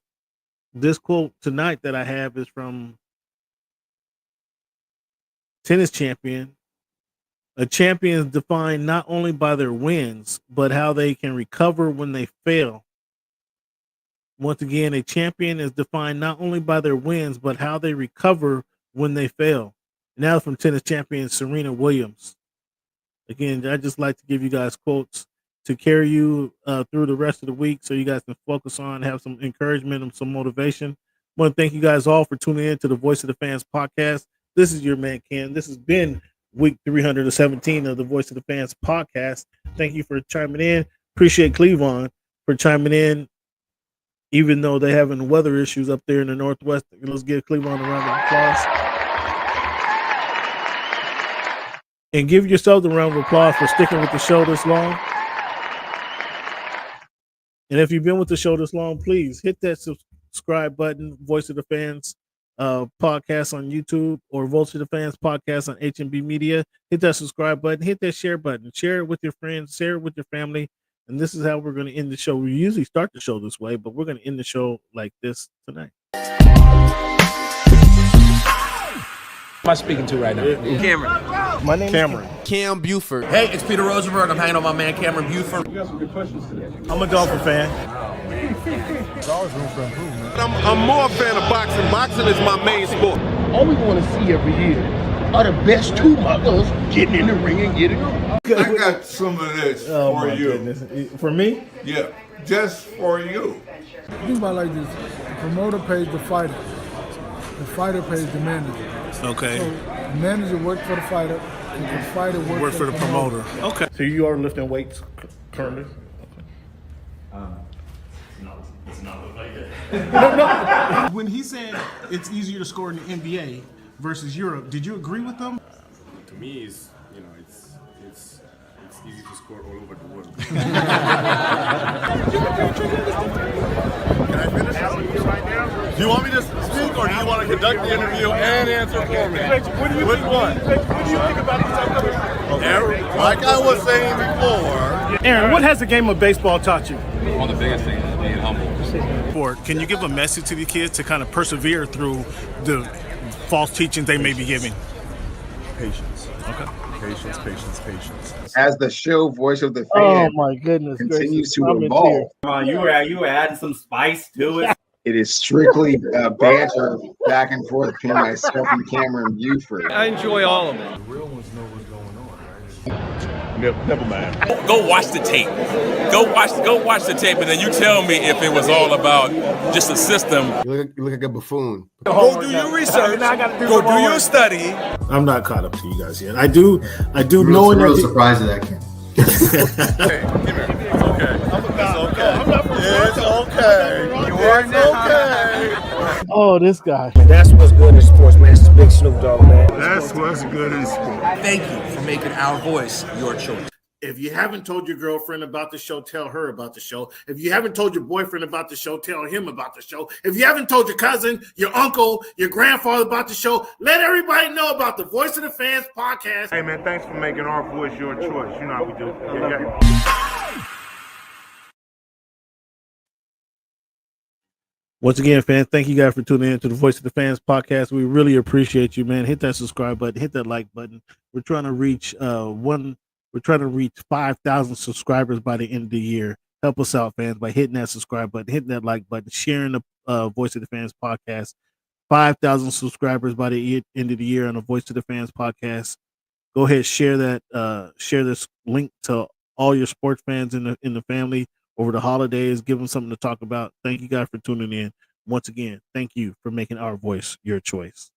This quote tonight that I have is from tennis champion. A champion is defined not only by their wins, but how they can recover when they fail. Once again, a champion is defined not only by their wins, but how they recover when they fail. Now from tennis champion Serena Williams. Again, I just like to give you guys quotes to carry you through the rest of the week so you guys can focus on, have some encouragement and some motivation. I want to thank you guys all for tuning in to the Voice of the Fans podcast. This is your man, Cam. This has been week 317 of the Voice of the Fans podcast. Thank you for chiming in. Appreciate Cleveland for chiming in, even though they're having weather issues up there in the Northwest. Let's give Cleveland a round of applause. And give yourself a round of applause for sticking with the show this long. And if you've been with the show this long, please hit that subscribe button, Voice of the Fans podcast on YouTube, or Voice of the Fans podcast on HMB Media. Hit that subscribe button, hit that share button, share it with your friends, share it with your family. And this is how we're going to end the show. We usually start the show this way, but we're going to end the show like this tonight. Am I speaking to right now? Cameron. My name is Cameron. Cam Buford. Hey, it's Peter Rosenberg. I'm hanging on my man Cameron Buford. I'm a Dolphin fan. I'm more a fan of boxing. Boxing is my main sport. All we want to see every year are the best two mothers getting in the ring and getting on. I got some of this for you. Goodness. For me? Yeah, just for you. Think about it like this: the promoter pays the fighter, the fighter pays the manager. Okay. So the manager works for the fighter, and the fighter works for the promoter. Okay. So you are lifting weights currently? It's not look like that. When he said it's easier to score in the NBA versus Europe, did you agree with them? To me, it's easy to score all over the world. Can I finish? Do you want me to speak, or do you want to conduct the interview and answer for me? Which one? What do you think about this upcoming? Like I was saying before. Aaron, what has the game of baseball taught you? One of the biggest things is being humble. Can you give a message to the kids to kind of persevere through the false teachings they may be giving? Patience. Okay. Patience. As the show Voice of the Oh Fan my goodness! continues gracious. to evolve, Come on, you were adding some spice to it. it is strictly banter back and forth between myself and Cameron Buford. I enjoy all of it. The real ones know what's going on, right? Never mind. Go watch the tape. Go watch the tape, and then you tell me if it was all about just a system. You look like a buffoon. Go do your research. Go do your study. I'm not caught up to you guys yet. I do Real, real surprised at that, Cam. Hey, come here. It's okay. It's okay. It's okay. Oh, this guy. That's what's good in sports, man. It's the big Snoop Dogg, man. That's what's good in sport. Thank you for making our voice your choice. If you haven't told your girlfriend about the show, tell her about the show. If you haven't told your boyfriend about the show, tell him about the show. If you haven't told your cousin, your uncle, your grandfather about the show, let everybody know about the Voice of the Fans podcast. Hey, man, thanks for making our voice your choice. You know how we do. Yeah. Once again, fans, thank you guys for tuning in to the Voice of the Fans podcast. We really appreciate you, man. Hit that subscribe button, hit that like button. We're trying to reach 5,000 subscribers by the end of the year. Help us out, fans, by hitting that subscribe button, hitting that like button, sharing the Voice of the Fans podcast. 5,000 subscribers by the end of the year on the Voice of the Fans podcast. Go ahead, share that. Share this link to all your sports fans in the family. over the holidays. Give them something to talk about. Thank you guys for tuning in. Once again, thank you for making our voice your choice.